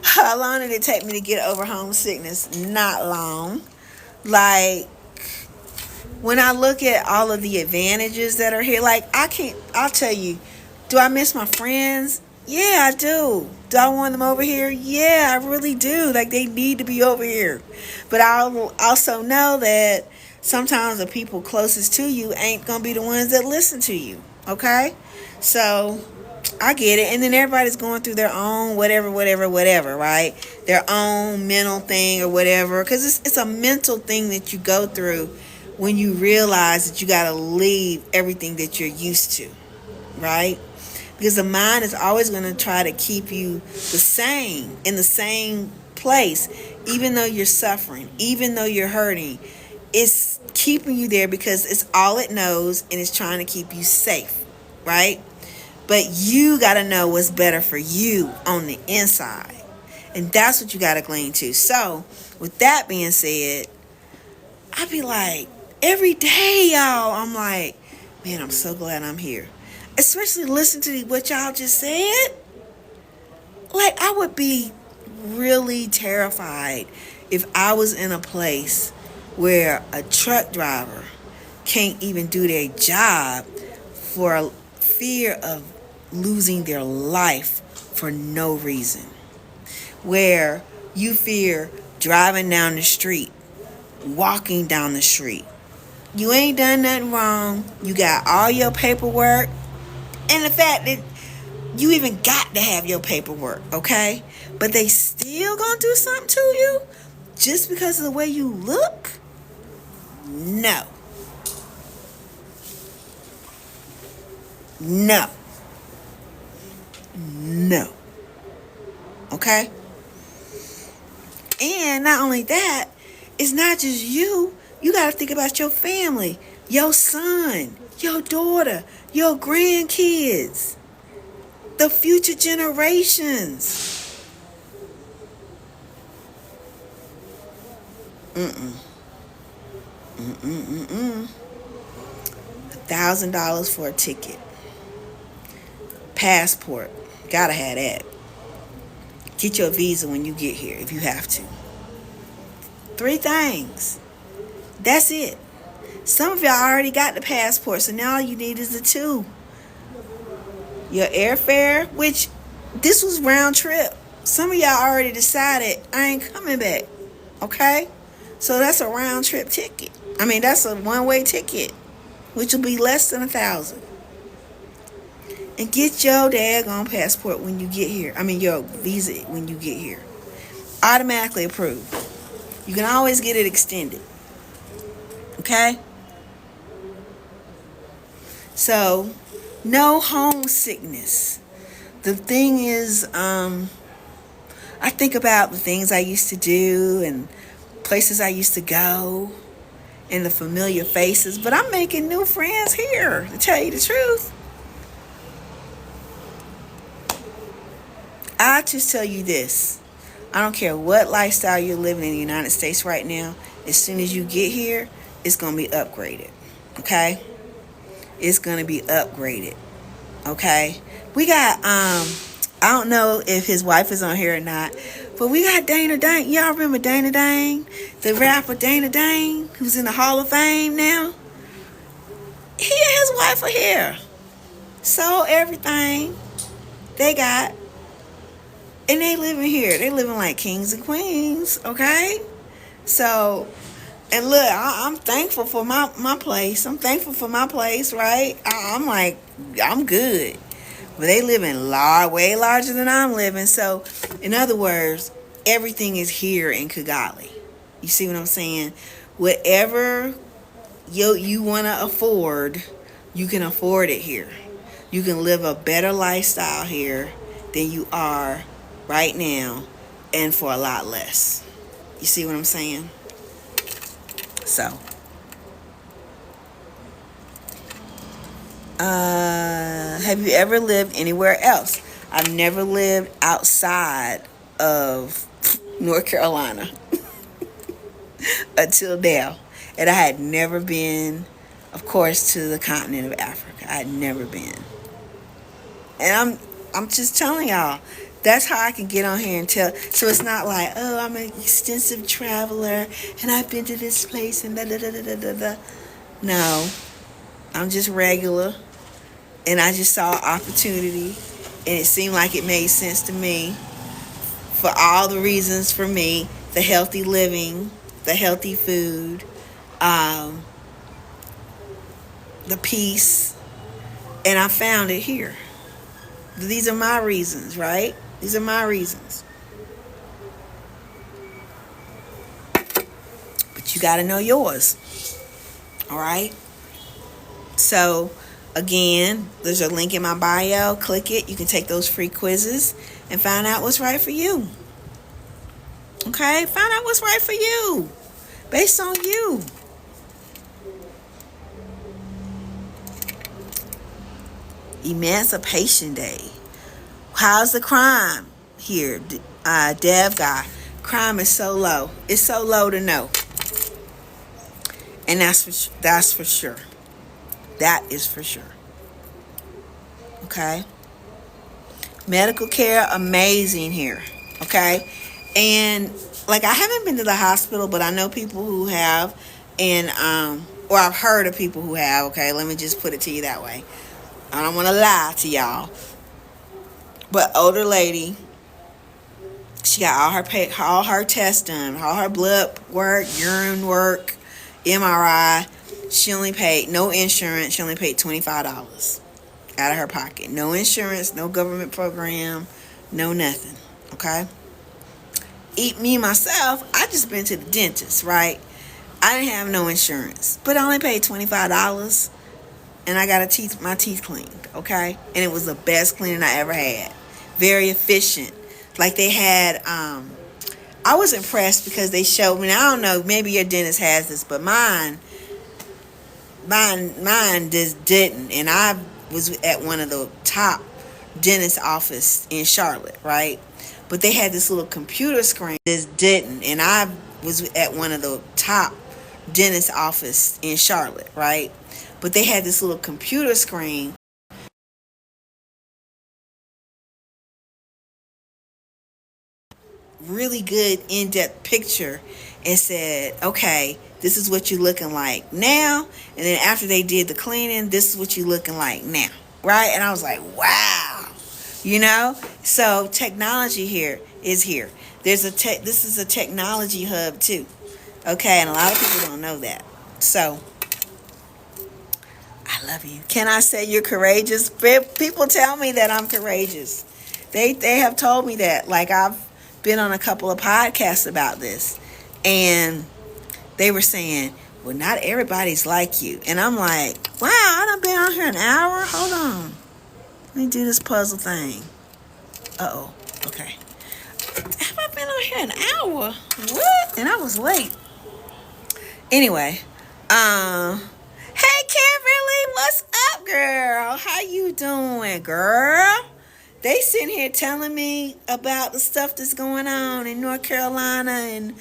How long did it take me to get over homesickness? Not long. Like, when I look at all of the advantages that are here, like, I'll tell you, do I miss my friends? Yeah, I do. Do I want them over here? Yeah, I really do. Like, they need to be over here. But I also know that sometimes the people closest to you ain't going to be the ones that listen to you. Okay? So, I get it. And then everybody's going through their own whatever, right? Their own mental thing or whatever. Because it's a mental thing that you go through when you realize that you got to leave everything that you're used to, right? because the mind is always going to try to keep you the same, in the same place, even though you're suffering, even though you're hurting. It's keeping you there because it's all it knows, and it's trying to keep you safe, right? But you got to know what's better for you on the inside. And that's what you got to glean to. So, with that being said, I be like, every day, y'all, I'm like, man, I'm so glad I'm here. Especially listen to what y'all just said. Like, I would be really terrified if I was in a place where a truck driver can't even do their job for fear of losing their life for no reason. Where you fear driving down the street, walking down the street. You ain't done nothing wrong. You got all your paperwork. And the fact that you even got to have your paperwork, okay? But they still gonna do something to you just because of the way you look? No. No. No. Okay? And not only that, it's not just you. You got to think about your family, your son, your daughter, your grandkids, the future generations. $1,000 for a ticket. Passport. Gotta have that. Get your visa when you get here if you have to. 3 things. That's it. Some of y'all already got the passport, so now all you need is the 2. Your airfare, which this was round trip. Some of y'all already decided I ain't coming back. Okay? So that's a round trip ticket. I mean, that's a one-way ticket, which will be less than 1,000. And get your daggone passport when you get here. I mean, your visa when you get here. Automatically approved. You can always get it extended. Okay? So, no homesickness. The thing is, I think about the things I used to do and places I used to go and the familiar faces, but I'm making new friends here, to tell you the truth. I just tell you this. I don't care what lifestyle you're living in the United States right now. As soon as you get here, it's going to be upgraded. Okay? It's going to be upgraded. Okay? We got, I don't know if his wife is on here or not, but we got Dana Dane. Y'all remember Dana Dane? The rapper Dana Dane, who's in the Hall of Fame now? He and his wife are here. So everything they got. And they living here. They living like kings and queens, okay? So, and look, I'm thankful for my place. I'm thankful for my place, right? I'm like, I'm good. But they living way larger than I'm living. So, in other words, everything is here in Kigali. You see what I'm saying? Whatever you want to afford, you can afford it here. You can live a better lifestyle here than you are right now, and for a lot less. You see what I'm saying? So, have you ever lived anywhere else? I've never lived outside of North Carolina until now, and I had never been, of course, to the continent of Africa. I had never been, and I'm just telling y'all. That's how I can get on here and tell. So it's not like, oh, I'm an extensive traveler and I've been to this place and da da da da da da. No, I'm just regular, and I just saw opportunity, and it seemed like it made sense to me for all the reasons for me: the healthy living, the healthy food, the peace, and I found it here. These are my reasons, right? These are my reasons. But you got to know yours. All right? So, Again, there's a link in my bio. Click it. You can take those free quizzes and find out what's right for you. Okay? Find out what's right for you based on you. Emancipation Day. How's the crime here? Dev guy. Crime is so low. It's so low to know. And that's for sure. That is for sure. Okay? Medical care, amazing here. Okay? And like, I haven't been to the hospital, but I know people who have, and or I've heard of people who have. Okay, let me just put it to you that way. I don't want to lie to y'all, but older lady, she got all her tests done, all her blood work, urine work, MRI. She only paid, no insurance. She only paid $25 out of her pocket. No insurance, no government program, no nothing. Okay. Me myself, I just been to the dentist, right? I didn't have no insurance, but I only paid $25, and I got my teeth cleaned, okay? And it was the best cleaning I ever had. Very efficient. Like, they had, I was impressed because they showed me, I don't know, maybe your dentist has this, but mine just didn't. And I was at one of the top dentist office in Charlotte, right? But they had this little computer screen. Just didn't. And I was at one of the top dentist office in Charlotte, right? But they had this little computer screen. Really good in-depth picture, and said, okay, this is what you're looking like now. And then after they did the cleaning, this is what you're looking like now, right? And I was like, wow, you know? So technology here is here. This is a technology hub too. Okay, and a lot of people don't know that. So I love you. Can I say you're courageous? People tell me that I'm courageous. They have told me that. Like, I've been on a couple of podcasts about this, and they were saying, well, not everybody's like you. And I'm like, wow, I done been on here an hour. Hold on, let me do this puzzle thing. Okay. Have I been on here an hour? What? And I was late. Anyway, hey Kimberly, what's up, girl? How you doing, girl? They sitting here telling me about the stuff that's going on in North Carolina and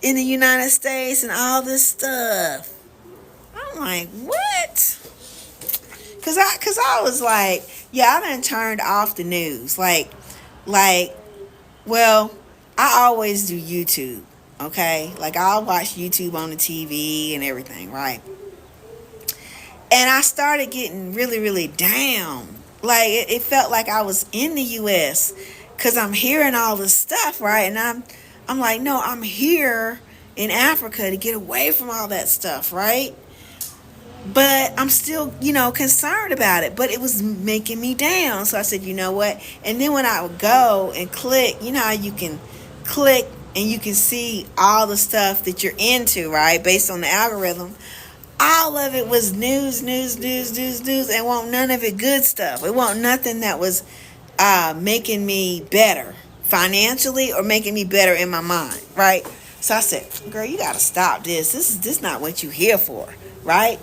in the United States and all this stuff. I'm like, what? Cause I was like, yeah, I done turned off the news. Well, I always do YouTube. Okay, like, I'll watch YouTube on the TV and everything, right? And I started getting really, really down. Like, it felt like I was in the U.S. because I'm hearing all this stuff, right? And I'm like, no, I'm here in Africa to get away from all that stuff, right? But I'm still, concerned about it. But it was making me down. So I said, you know what? And then when I would go and click, you know how you can click and you can see all the stuff that you're into, right? Based on the algorithm. All of it was news, and won't none of it good stuff. It won't nothing that was making me better financially or making me better in my mind, right? So I said, girl, you got to stop this. This is not what you're here for, right?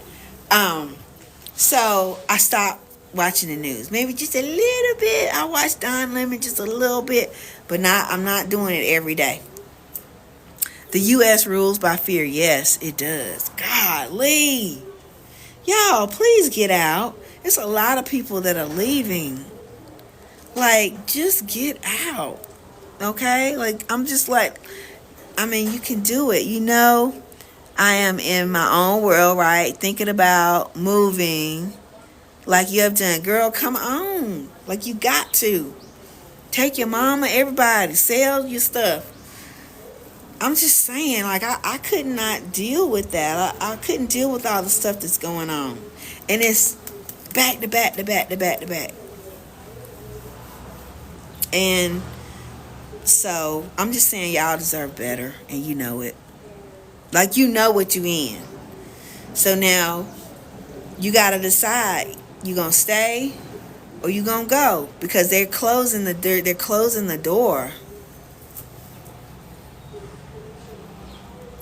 So I stopped watching the news. Maybe just a little bit. I watched Don Lemon just a little bit, but I'm not doing it every day. The U.S. rules by fear. Yes, it does. Golly. Y'all, please get out. There's a lot of people that are leaving. Like, just get out. Okay? Like, I'm just like, you can do it. I am in my own world, right? Thinking about moving like you have done. Girl, come on. Like, you got to. Take your mama, everybody. Sell your stuff. I'm just saying, like, I could not deal with that. I couldn't deal with all the stuff that's going on. And it's back to back to back to back to back. And so I'm just saying, y'all deserve better, and you know it. Like, you know what you in. So now you got to decide. You gonna stay or you gonna go? Because they're closing the door.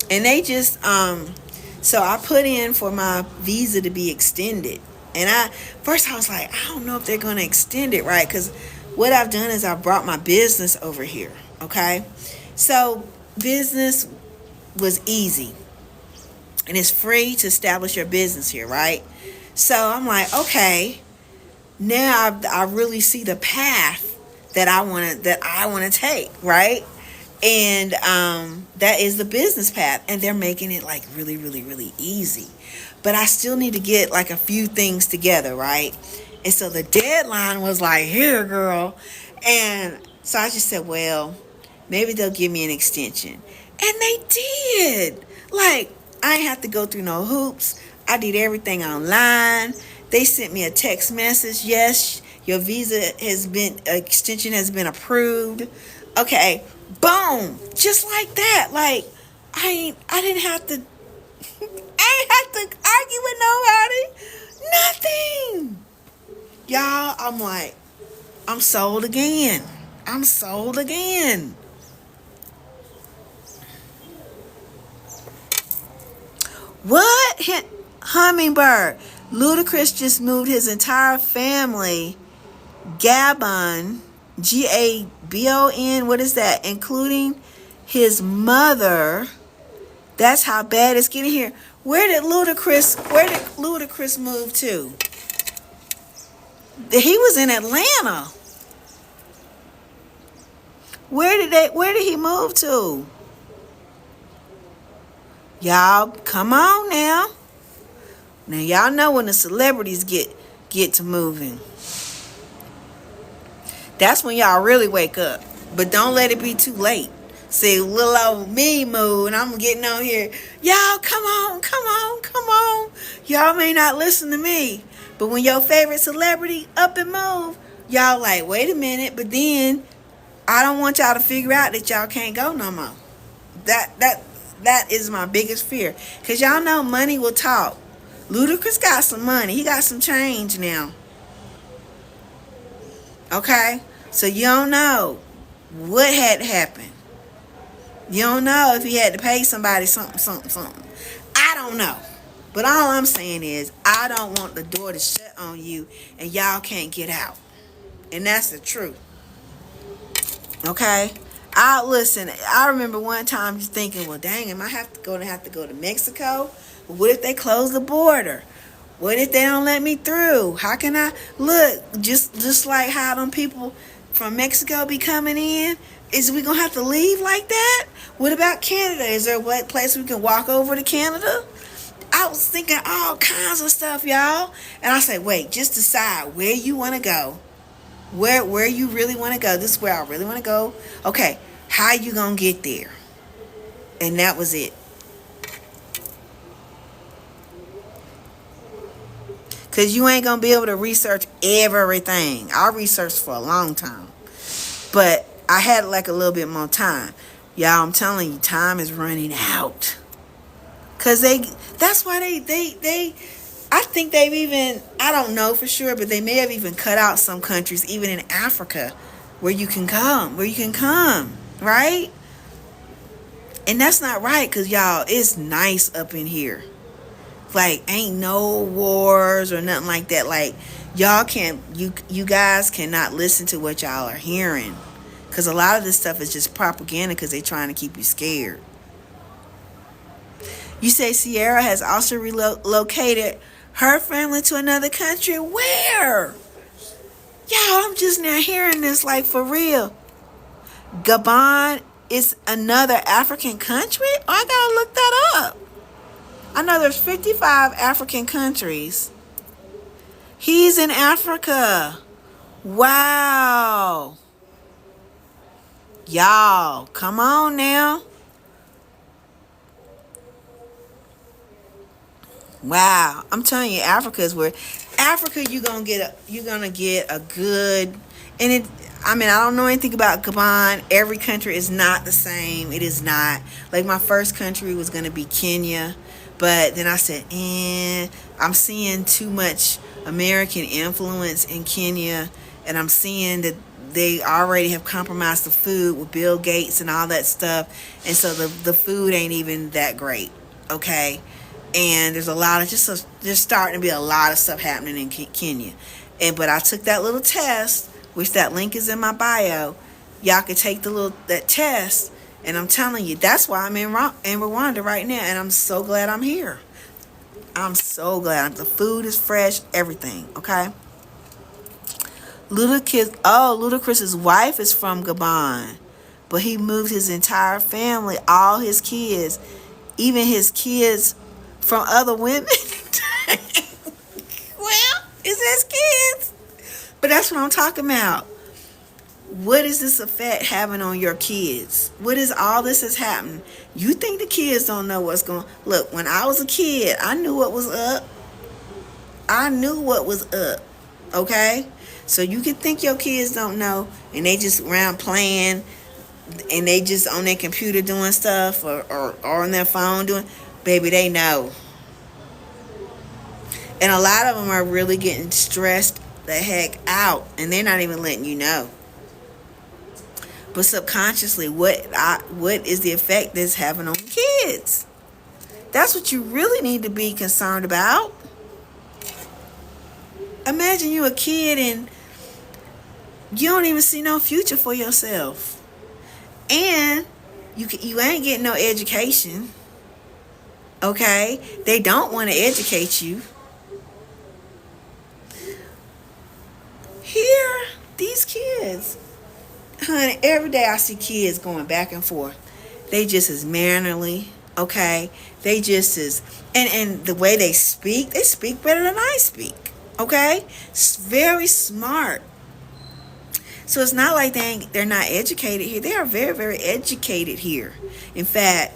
And they just so I put in for my visa to be extended. And I was like, I don't know if they're going to extend it, right? Because what I've done is I've brought my business over here. Okay. So business was easy. And it's free to establish your business here, right? So I'm like, okay, now I really see the path that I want to take, right? And that is the business path, and they're making it like really, really, really easy. But I still need to get like a few things together, right? And so the deadline was like, here, girl. And so I just said, well, maybe they'll give me an extension. And they did. Like, I ain't have to go through no hoops. I did everything online. They sent me a text message. Yes, your visa extension has been approved. Okay, boom, just like that. Like, I didn't have to I ain't have to argue with nobody. Nothing. Y'all, I'm like, I'm sold again. I'm sold again. What? Hummingbird. Ludacris just moved his entire family, Gabon, Gabon, what is that? Including his mother. That's how bad it's getting here. Where did Ludacris move to? He was in Atlanta. Where did he move to? Y'all, come on now. Now y'all know when the celebrities get to moving. That's when y'all really wake up. But don't let it be too late. See, little old me move, and I'm getting on here. Y'all, come on, come on, come on. Y'all may not listen to me, but when your favorite celebrity up and move, y'all like, wait a minute. But then I don't want y'all to figure out that y'all can't go no more. That is my biggest fear, cause y'all know money will talk. Ludacris got some money. He got some change now. Okay, so you don't know what had happened. You don't know if he had to pay somebody something. I don't know. But all I'm saying is, I don't want the door to shut on you and y'all can't get out. And that's the truth. Okay? I remember one time just thinking, well, dang, am I have to go to Mexico? What if they close the border? What if they don't let me through? How can I look? Just like how them people from Mexico be coming in? Is we gonna have to leave like that? What about Canada? Is there a place we can walk over to Canada? I was thinking all kinds of stuff, y'all. And I said, wait, just decide where you want to go. Where you really want to go. This is where I really want to go. Okay, how you gonna get there? And that was it. Because you ain't gonna be able to research everything. I researched for a long time. But I had like a little bit more time. Y'all, I'm telling you, time is running out. Cause that's why they I think they've even, I don't know for sure, but they may have even cut out some countries, even in Africa, where you can come, right? And that's not right, cause y'all, it's nice up in here. Like, ain't no wars or nothing like that. Like, y'all can't, you guys cannot listen to what y'all are hearing. Because a lot of this stuff is just propaganda because they're trying to keep you scared. You say Sierra has also relocated her family to another country. Where? Y'all, I'm just now hearing this like for real. Gabon is another African country? Oh, I gotta look that up. I know there's 55 African countries. He's in Africa. Wow. Y'all, come on now. Wow, I'm telling you, Africa is where you're gonna get a good, and it. I mean, I don't know anything about Gabon. Every country is not the same. It is not. Like my first country was gonna be Kenya, but then I said, I'm seeing too much American influence in Kenya, and I'm seeing that they already have compromised the food with Bill Gates and all that stuff, and so the food ain't even that great, okay? And there's a lot of there's starting to be a lot of stuff happening in Kenya, but I took that little test, which that link is in my bio. Y'all could take that test, and I'm telling you, that's why I'm in Rwanda right now, and I'm so glad I'm here. I'm so glad. The food is fresh, everything, okay? Ludacris's wife is from Gabon, but he moved his entire family, all his kids, even his kids from other women. Well, it's his kids. But that's what I'm talking about. What is this effect having on your kids? What is all this is happening? You think the kids don't know what's going on? Look, when I was a kid, I knew what was up. I knew what was up. Okay? So you can think your kids don't know, and they just around playing, and they just on their computer doing stuff, or on their phone doing. Baby, they know. And a lot of them are really getting stressed the heck out, and they're not even letting you know. But subconsciously, what is the effect that's having on kids? That's what you really need to be concerned about. Imagine you a kid and you don't even see no future for yourself, and you ain't getting no education. Okay, they don't want to educate you. Here, these kids. Honey, every day I see kids going back and forth. They just as mannerly, okay? They just as, and the way they speak better than I speak, okay? It's very smart. So it's not like they're not educated here. They are very, very educated here. In fact,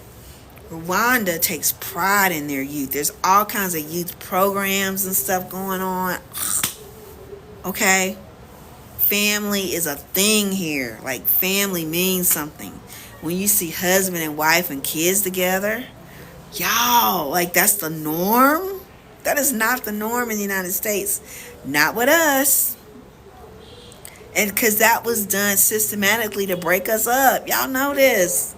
Rwanda takes pride in their youth. There's all kinds of youth programs and stuff going on, okay? Family is a thing here. Like, family means something. When you see husband and wife and kids together, y'all, like, that's the norm. That is not the norm in the United States. Not with us. And because that was done systematically to break us up. Y'all know this.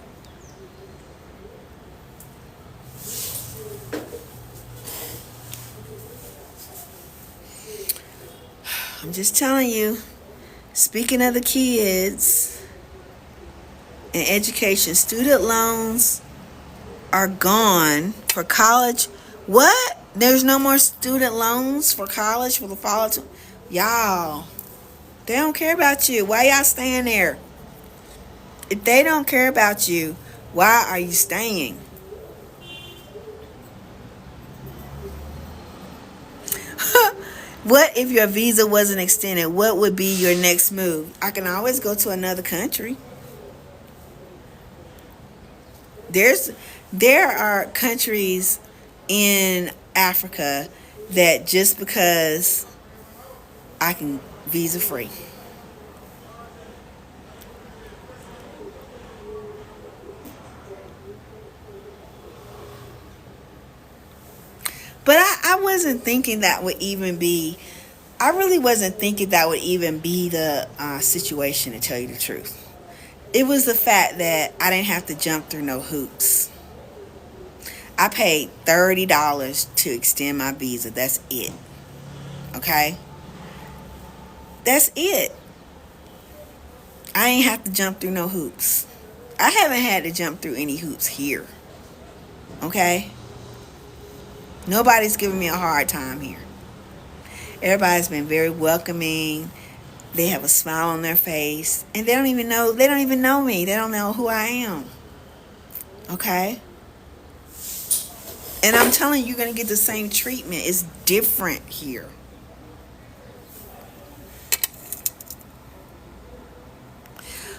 I'm just telling you. Speaking of the kids and education, student loans are gone for college. What? There's no more student loans for college for the fall? Y'all, they don't care about you. Why y'all staying there? If they don't care about you, why are you staying? What if your visa wasn't extended? What would be your next move? I can always go to another country. There are countries in Africa that just because I can visa free. But I wasn't thinking that would even be, I really wasn't thinking that would even be the situation, to tell you the truth. It was the fact that I didn't have to jump through no hoops. I paid $30 to extend my visa. That's it. Okay? That's it. I ain't have to jump through no hoops. I haven't had to jump through any hoops here. Okay? Nobody's giving me a hard time here. Everybody's been very welcoming. They have a smile on their face. And they don't even know me. They don't know who I am. Okay? And I'm telling you, you're going to get the same treatment. It's different here.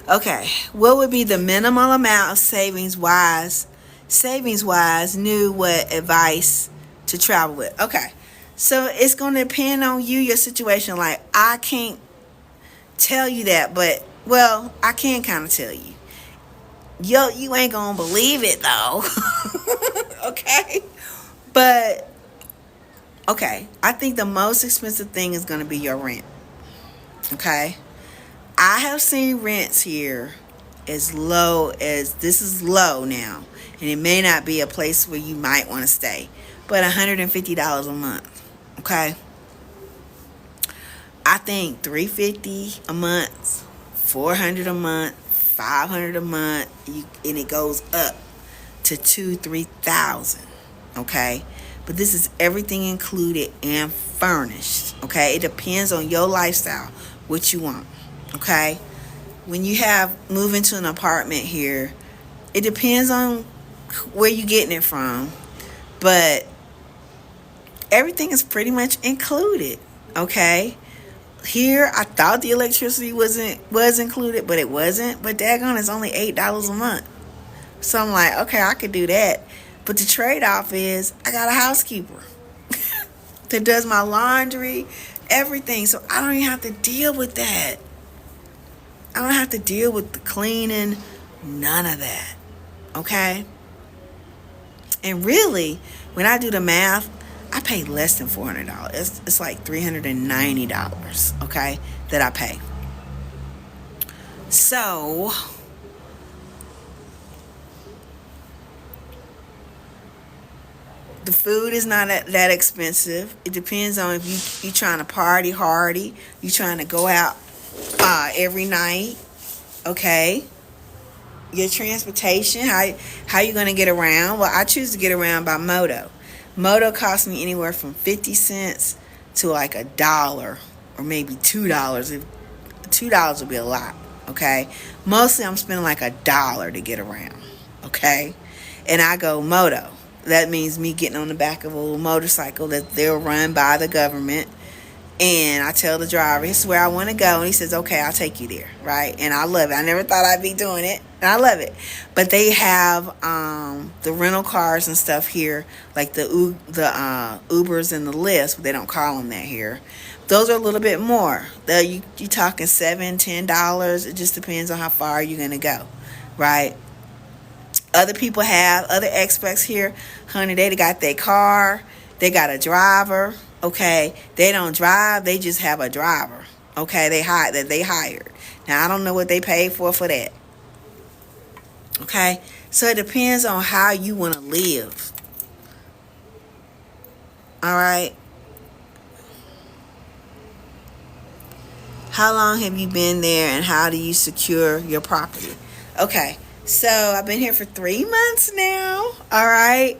Okay. What would be the minimal amount of savings wise, knew what advice to travel with? Okay. So it's going to depend on you, your situation. Like, I can't tell you that, but, well, I can kind of tell you. You ain't going to believe it, though. Okay? But Okay, I think the most expensive thing is going to be your rent. Okay, I have seen rents here as low as, this is low now, and it may not be a place where you might want to stay, but $150 a month. Okay, I think $350 a month, $400 a month, $500 a month, and it goes up to $2,000-3,000. Okay, but this is everything included and furnished. Okay, it depends on your lifestyle, what you want. Okay, when you have move into an apartment here, it depends on where you're getting it from, but everything is pretty much included. Okay, here I thought the electricity was included, but it wasn't. But daggone, it's only $8 a month. So I'm like, okay, I could do that. But the trade-off is I got a housekeeper that does my laundry, everything. So I don't even have to deal with that. I don't have to deal with the cleaning, none of that. Okay? And really, when I do the math, I pay less than $400. It's like $390, okay, that I pay. So the food is not that expensive. It depends on if you trying to party hardy, you trying to go out every night. Okay, your transportation, how you gonna get around? Well, I choose to get around by moto. Moto costs me anywhere from 50 cents to like $1 or maybe $2. If $2 would be a lot. Okay, mostly I'm spending like $1 to get around. Okay, and I go moto. That means me getting on the back of a little motorcycle that they'll run by the government. And I tell the driver, this is where I want to go. And he says, okay, I'll take you there. Right? And I love it. I never thought I'd be doing it. And I love it. But they have the rental cars and stuff here, like the Ubers and the Lyfts. But they don't call them that here. Those are a little bit more. You talking $7-10. It just depends on how far you're going to go. Right? Other people have, other expats here, honey, they got their car, they got a driver, okay? They don't drive, they just have a driver, okay? They hired. Now, I don't know what they paid for that, okay? So it depends on how you want to live, all right? How long have you been there and how do you secure your property? Okay. So I've been here for 3 months now, all right,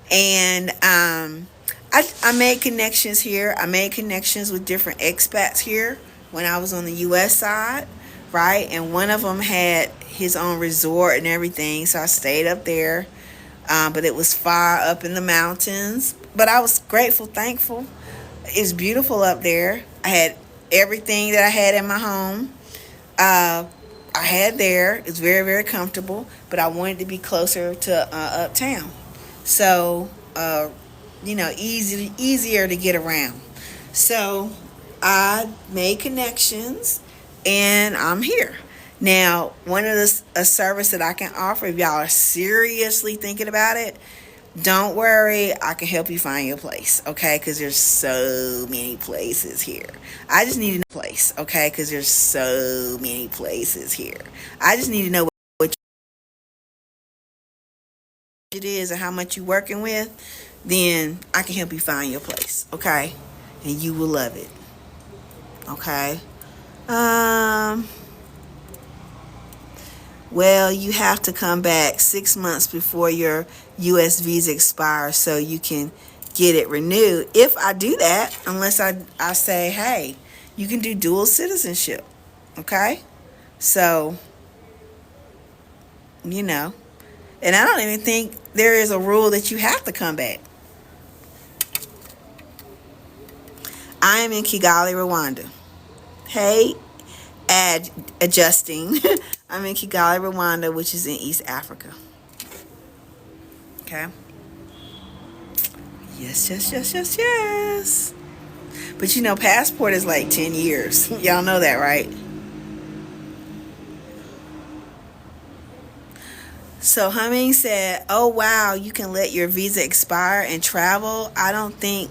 and I made connections here. I made connections with different expats here when I was on the U.S. side, right, and one of them had his own resort and everything, so I stayed up there, but it was far up in the mountains, but I was grateful, thankful. It's beautiful up there. I had everything that I had in my home. I had there. It's very, very comfortable, but I wanted to be closer to uptown. So, easier to get around. So, I made connections, and I'm here. Now, one of a service that I can offer, if y'all are seriously thinking about it, don't worry, I can help you find your place, okay? Because there's so many places here. I just need to know a place, okay? Because there's so many places here. I just need to know what it is and how much you're working with. Then I can help you find your place, okay? And you will love it, okay? Well, you have to come back 6 months before your U.S. visa expires so you can get it renewed. If I do that, unless I say, hey, you can do dual citizenship. Okay? So, and I don't even think there is a rule that you have to come back. I am in Kigali, Rwanda. Hey, adjusting. I'm in Kigali, Rwanda, which is in East Africa. Okay. Yes. But passport is like 10 years. Y'all know that, right? So Humming said, oh wow, you can let your visa expire and travel. I don't think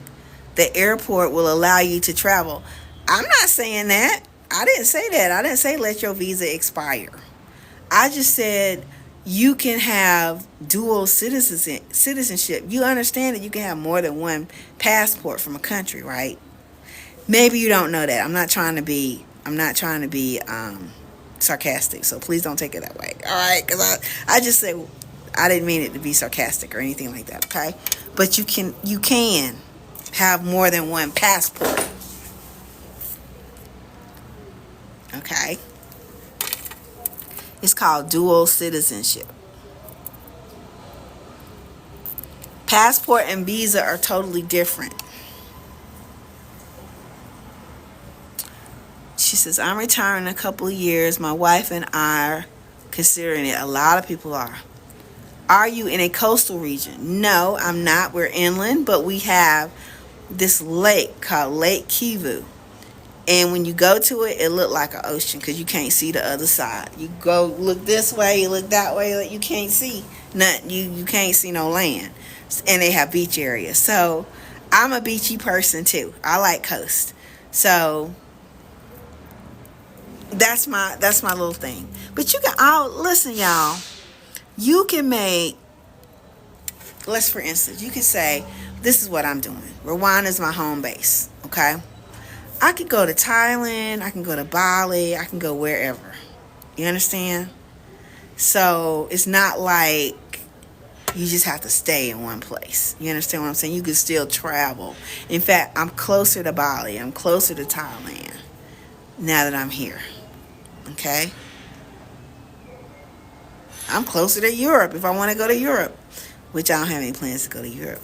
the airport will allow you to travel. I'm not saying that. I didn't say that. I didn't say let your visa expire. I just said you can have dual citizenship. You understand that you can have more than one passport from a country, right? Maybe you don't know that. I'm not trying to be sarcastic, so please don't take it that way. All right, because I just said I didn't mean it to be sarcastic or anything like that. Okay, but you can have more than one passport. Okay, it's called dual citizenship. Passport and visa are totally different. She says, I'm retiring in a couple of years. My wife and I are considering it. A lot of people are. Are you in a coastal region? No, I'm not. We're inland, but we have this lake called Lake Kivu. And when you go to it, it looked like an ocean because you can't see the other side. You go look this way, you look that way, you can't see nothing. You can't see no land. And they have beach areas. So I'm a beachy person too. I like coast. So that's my little thing. But you can listen, y'all. You can make, let's for instance, you can say, this is what I'm doing. Rwanda is my home base. Okay. I could go to Thailand, I can go to Bali, I can go wherever. You understand? So it's not like you just have to stay in one place. You understand what I'm saying? You can still travel. In fact, I'm closer to Bali, I'm closer to Thailand now that I'm here. Okay? I'm closer to Europe if I want to go to Europe, which I don't have any plans to go to Europe.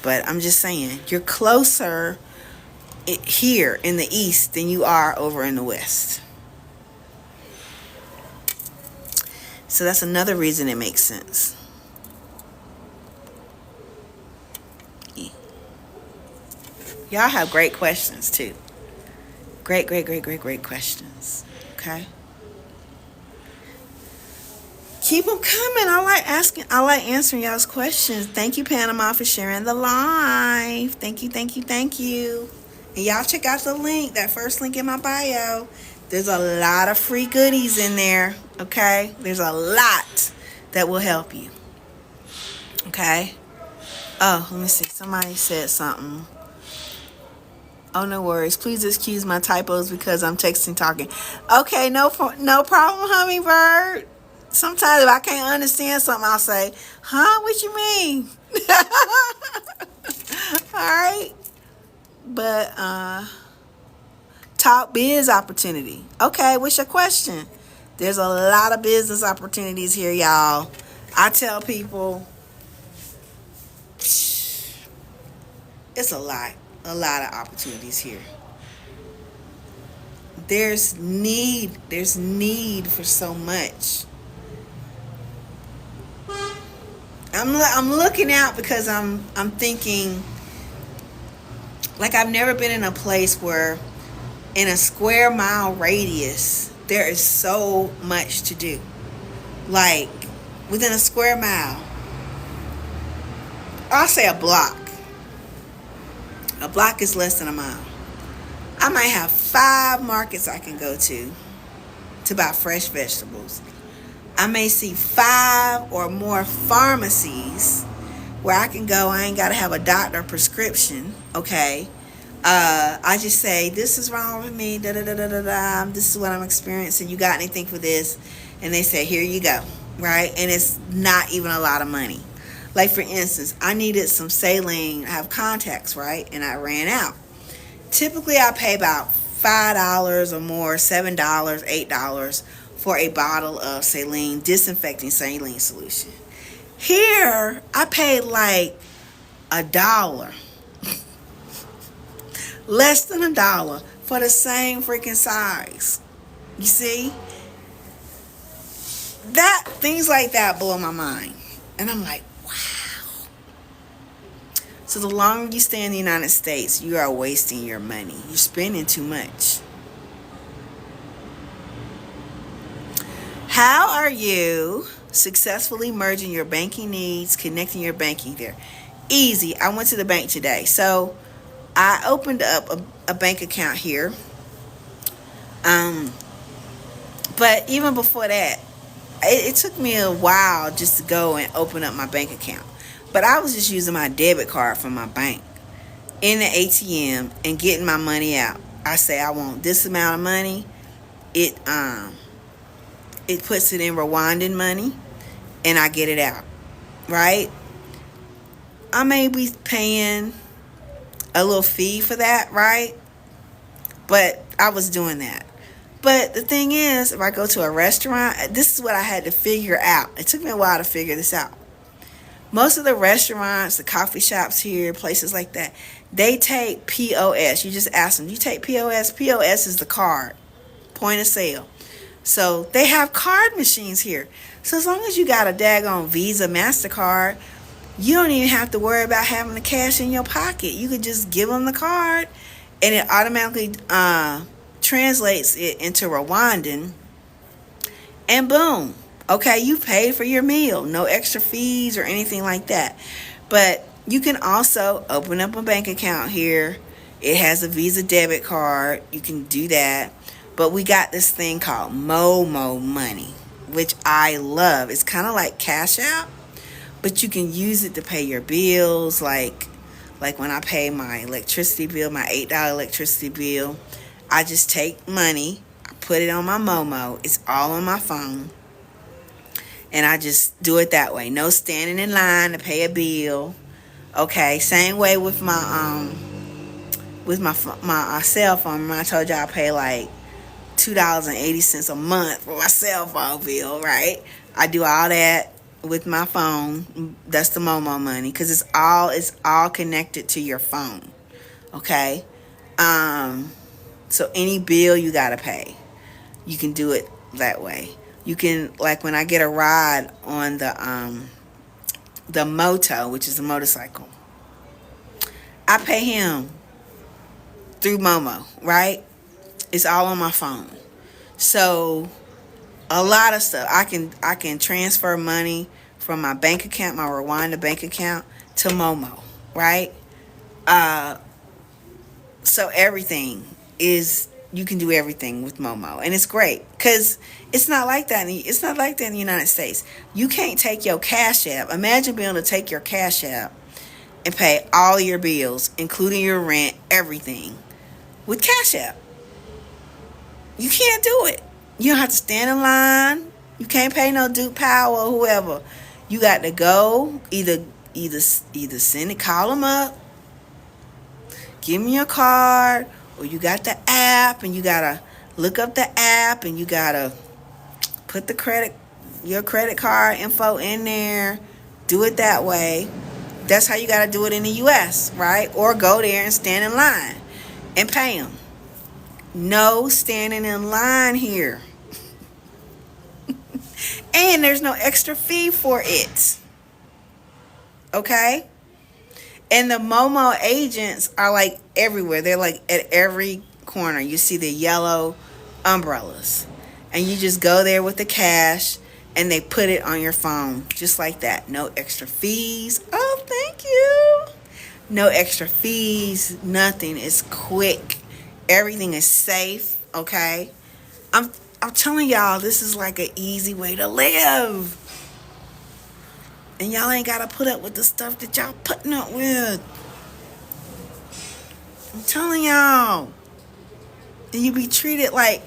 But I'm just saying, you're closer here in the east than you are over in the west. So that's another reason it makes sense. Y'all have great questions too. Great questions. Okay. Keep them coming. I like answering y'all's questions. Thank you, Panama, for sharing the live. Thank you. And y'all check out the link, that first link in my bio. There's a lot of free goodies in there, okay? There's a lot that will help you, okay? Oh, let me see. Somebody said something. Oh, no worries. Please excuse my typos because I'm texting, talking. Okay, no problem, Hummingbird. Sometimes if I can't understand something, I'll say, huh? What you mean? All right. But top biz opportunity. Okay, what's your question? There's a lot of business opportunities here, y'all. I tell people it's a lot of opportunities here. There's need for so much. I'm looking out because I'm thinking, like, I've never been in a place where in a square mile radius there is so much to do. Like, within a square mile, I'll say a block. A block is less than a mile. I might have 5 markets I can go to buy fresh vegetables. I may see 5 or more pharmacies where I can go. I ain't got to have a doctor prescription, okay? I just say, this is wrong with me, da-da-da-da-da-da. This is what I'm experiencing. You got anything for this? And they say, here you go, right? And it's not even a lot of money. Like, for instance, I needed some saline. I have contacts, right? And I ran out. Typically, I pay about $5 or more, $7, $8 for a bottle of saline, disinfecting saline solution. Here, I paid like $1. Less than $1 for the same freaking size. You see? Things like that blow my mind. And I'm like, wow. So the longer you stay in the United States, you are wasting your money. You're spending too much. How are you successfully merging your banking needs, connecting your banking there? Easy. I went to the bank today. So I opened up a bank account here. Um, but even before that, it took me a while just to go and open up my bank account. But I was just using my debit card from my bank in the ATM and getting my money out. I say I want this amount of money. It it puts it in Rwandan money and I get it out. Right? I may be paying a little fee for that, right? But I was doing that. But the thing is, if I go to a restaurant, this is what I had to figure out. It took me a while to figure this out. Most of the restaurants, the coffee shops here, places like that, they take POS. You just ask them, do you take POS? POS is the card, point of sale. So they have card machines here. So as long as you got a daggone Visa, MasterCard, you don't even have to worry about having the cash in your pocket. You could just give them the card and it automatically translates it into Rwandan, and boom. Okay, you paid for your meal. No extra fees or anything like that. But you can also open up a bank account here. It has a Visa debit card. You can do that. But we got this thing called Momo Money, which I love. It's kind of like Cash App, but you can use it to pay your bills. Like when I pay my electricity bill, my $8 electricity bill, I just take money, I put it on my Momo. It's all on my phone. And I just do it that way. No standing in line to pay a bill. Okay, same way with my cell phone. Remember I told you I pay like $2.80 a month for my cell phone bill, right? I do all that with my phone. That's the Momo money because it's all connected to your phone. Okay? So any bill you gotta pay, you can do it that way. You can, like when I get a ride on the moto, which is a motorcycle, I pay him through Momo, right? It's all on my phone. So a lot of stuff I can transfer money from my bank account, my Rwanda bank account, to Momo, right? So everything is, you can do everything with Momo, and it's great because it's not like that. It's not like that in the United States. You can't take your Cash App. Imagine being able to take your Cash App and pay all your bills, including your rent, everything, with Cash App. You can't do it. You don't have to stand in line. You can't pay no Duke Power or whoever. You got to go either send it, call them up, give me your card, or you got the app and you gotta look up the app and you gotta put your credit card info in there. Do it that way. That's how you gotta do it in the US, right? Or go there and stand in line and pay them. No standing in line here. And there's no extra fee for it. Okay? And the Momo agents are like everywhere. They're like at every corner. You see the yellow umbrellas. And you just go there with the cash and they put it on your phone. Just like that. No extra fees. Oh, thank you. No extra fees. Nothing. It's quick. Everything is safe. Okay? I'm telling y'all, this is like an easy way to live. And y'all ain't got to put up with the stuff that y'all putting up with. I'm telling y'all. And you be treated like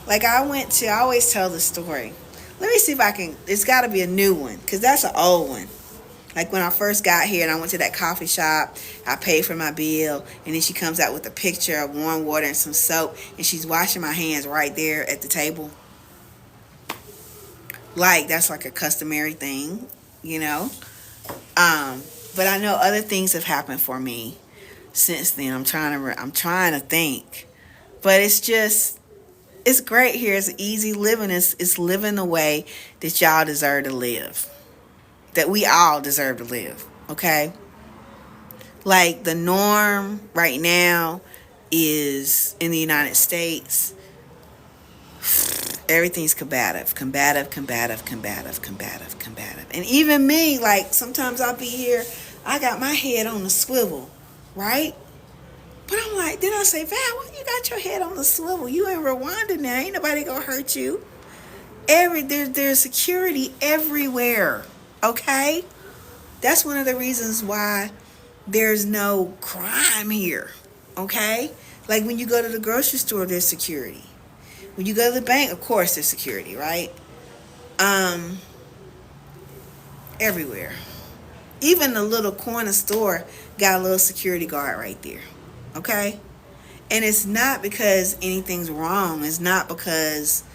I always tell the story. Let me see if I can, it's got to be a new one. Because that's an old one. Like when I first got here and I went to that coffee shop, I paid for my bill. And then she comes out with a picture of warm water and some soap. And she's washing my hands right there at the table. Like that's like a customary thing. You know, but I know other things have happened for me since then. I'm trying to think, but it's great here. It's easy living. It's living the way that y'all deserve to live, that we all deserve to live. Okay, like the norm right now is in the United States. Everything's combative. And even me, like sometimes I'll be here, I got my head on the swivel, right? But I'm like, then I say, Val, why you got your head on the swivel? You in Rwanda now. Ain't nobody gonna hurt you. There's security everywhere. Okay? That's one of the reasons why there's no crime here. Okay? Like when you go to the grocery store, there's security. When you go to the bank, of course there's security, right? Everywhere. Even the little corner store got a little security guard right there. Okay? And it's not because anything's wrong. It's not because,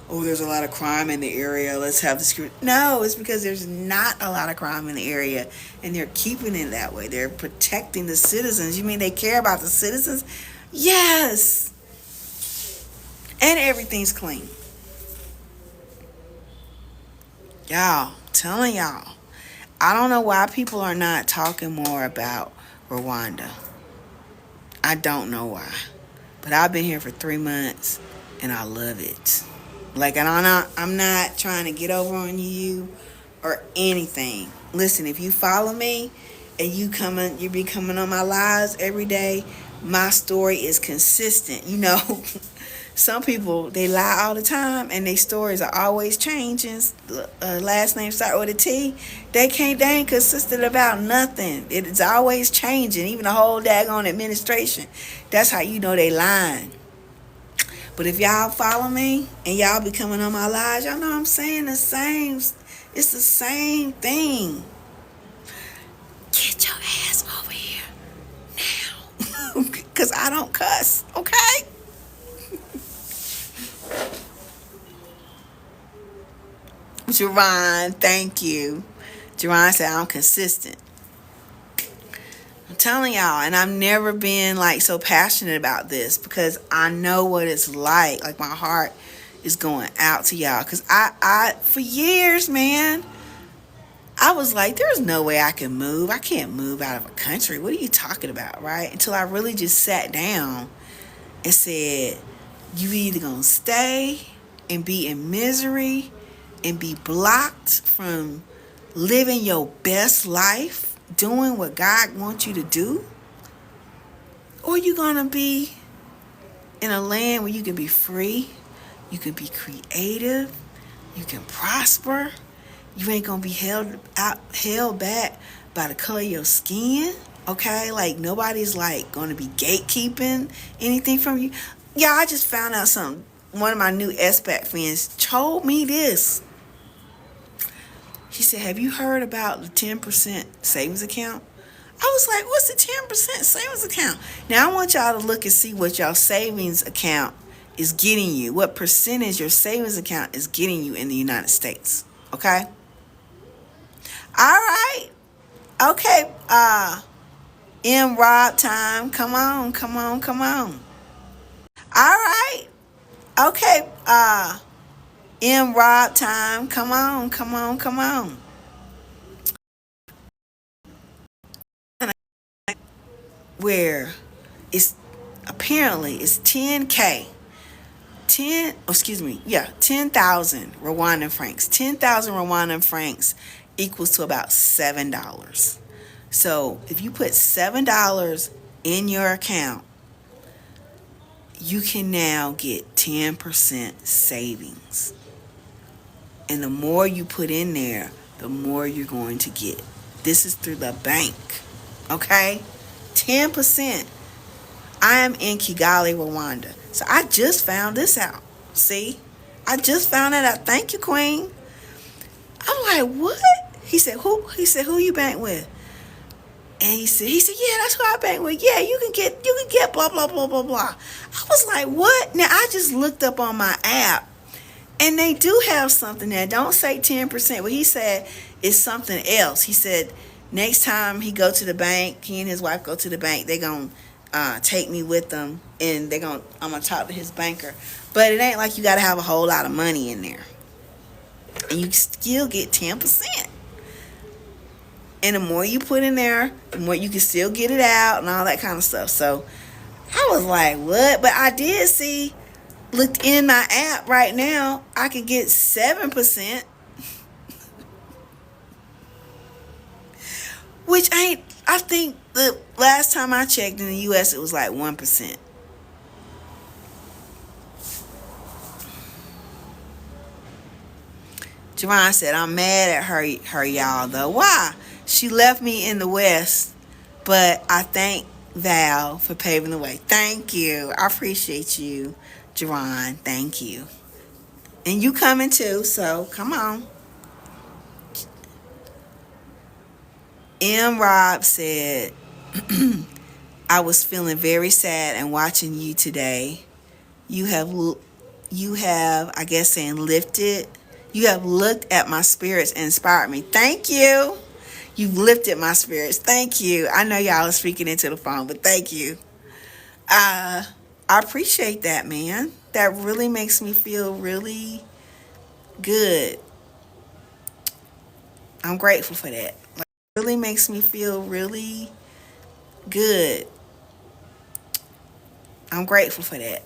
oh, there's a lot of crime in the area, let's have the security. No, it's because there's not a lot of crime in the area, and they're keeping it that way. They're protecting the citizens. You mean they care about the citizens? Yes. And everything's clean. Y'all, telling y'all, I don't know why people are not talking more about Rwanda. I don't know why. But I've been here for 3 months and I love it. Like, and I'm not trying to get over on you or anything. Listen, if you follow me and you be coming on my lives every day, my story is consistent. You know, some people, they lie all the time and their stories are always changing. Last name start with a T. They ain't consistent about nothing. It's always changing, even the whole daggone administration. That's how you know they lying. But if y'all follow me and y'all be coming on my lives, y'all know I'm saying the same. It's the same thing. Get your ass over here now. Because I don't cuss, okay? Jerron, thank you. Jerron said I'm consistent. I'm telling y'all, and I've never been like so passionate about this because I know what it's like. Like my heart is going out to y'all because I for years, man, I was like, there's no way I can move. I can't move out of a country. What are you talking about, right? Until I really just sat down and said, you either gonna stay and be in misery and be blocked from living your best life, doing what God wants you to do, or you gonna be in a land where you can be free, you can be creative, you can prosper, you ain't gonna be held back by the color of your skin, okay? Like nobody's like gonna be gatekeeping anything from you. Yeah, I just found out something. One of my new Expat friends told me this. She said, have you heard about the 10% savings account? I was like, what's the 10% savings account? Now, I want y'all to look and see what y'all savings account is getting you. What percentage your savings account is getting you in the United States. Okay? All right. Okay. M. Rob time. Come on. All right. Okay. M. Rob time. Come on. Where it's apparently it's 10K. 10,000 Rwandan francs. 10,000 Rwandan francs equals to about $7. So if you put $7 in your account, you can now get 10% savings. And the more you put in there, the more you're going to get. This is through the bank. Okay? 10%. I am in Kigali, Rwanda. So I just found this out. See? I just found that out. Thank you, Queen. I'm like, what? He said, who you bank with? And he said, yeah, that's who I bank with. Yeah, you can get blah, blah, blah, blah, blah. I was like, what? Now, I just looked up on my app, and they do have something there. Don't say 10%. What he said is something else. He said, next time he go to the bank, he and his wife go to the bank, they're going to take me with them, and I'm going to talk to his banker. But it ain't like you got to have a whole lot of money in there. And you still get 10%. And the more you put in there, the more you can still get it out and all that kind of stuff. So I was like, what? But I did see, looked in my app right now, I could get 7%. Which ain't I think the last time I checked in the US, it was like 1%. Javon said, I'm mad at her, y'all, though. Why? She left me in the West, but I thank Val for paving the way. Thank you. I appreciate you, Javon. Thank you. And you coming too, so come on. M. Rob said, I was feeling very sad and watching you today. You have, I guess, saying lifted. You have looked at my spirits and inspired me. Thank you. You've lifted my spirits. Thank you. I know y'all are speaking into the phone, but thank you. I appreciate that, man. That really makes me feel really good. I'm grateful for that. Like, it really makes me feel really good. I'm grateful for that.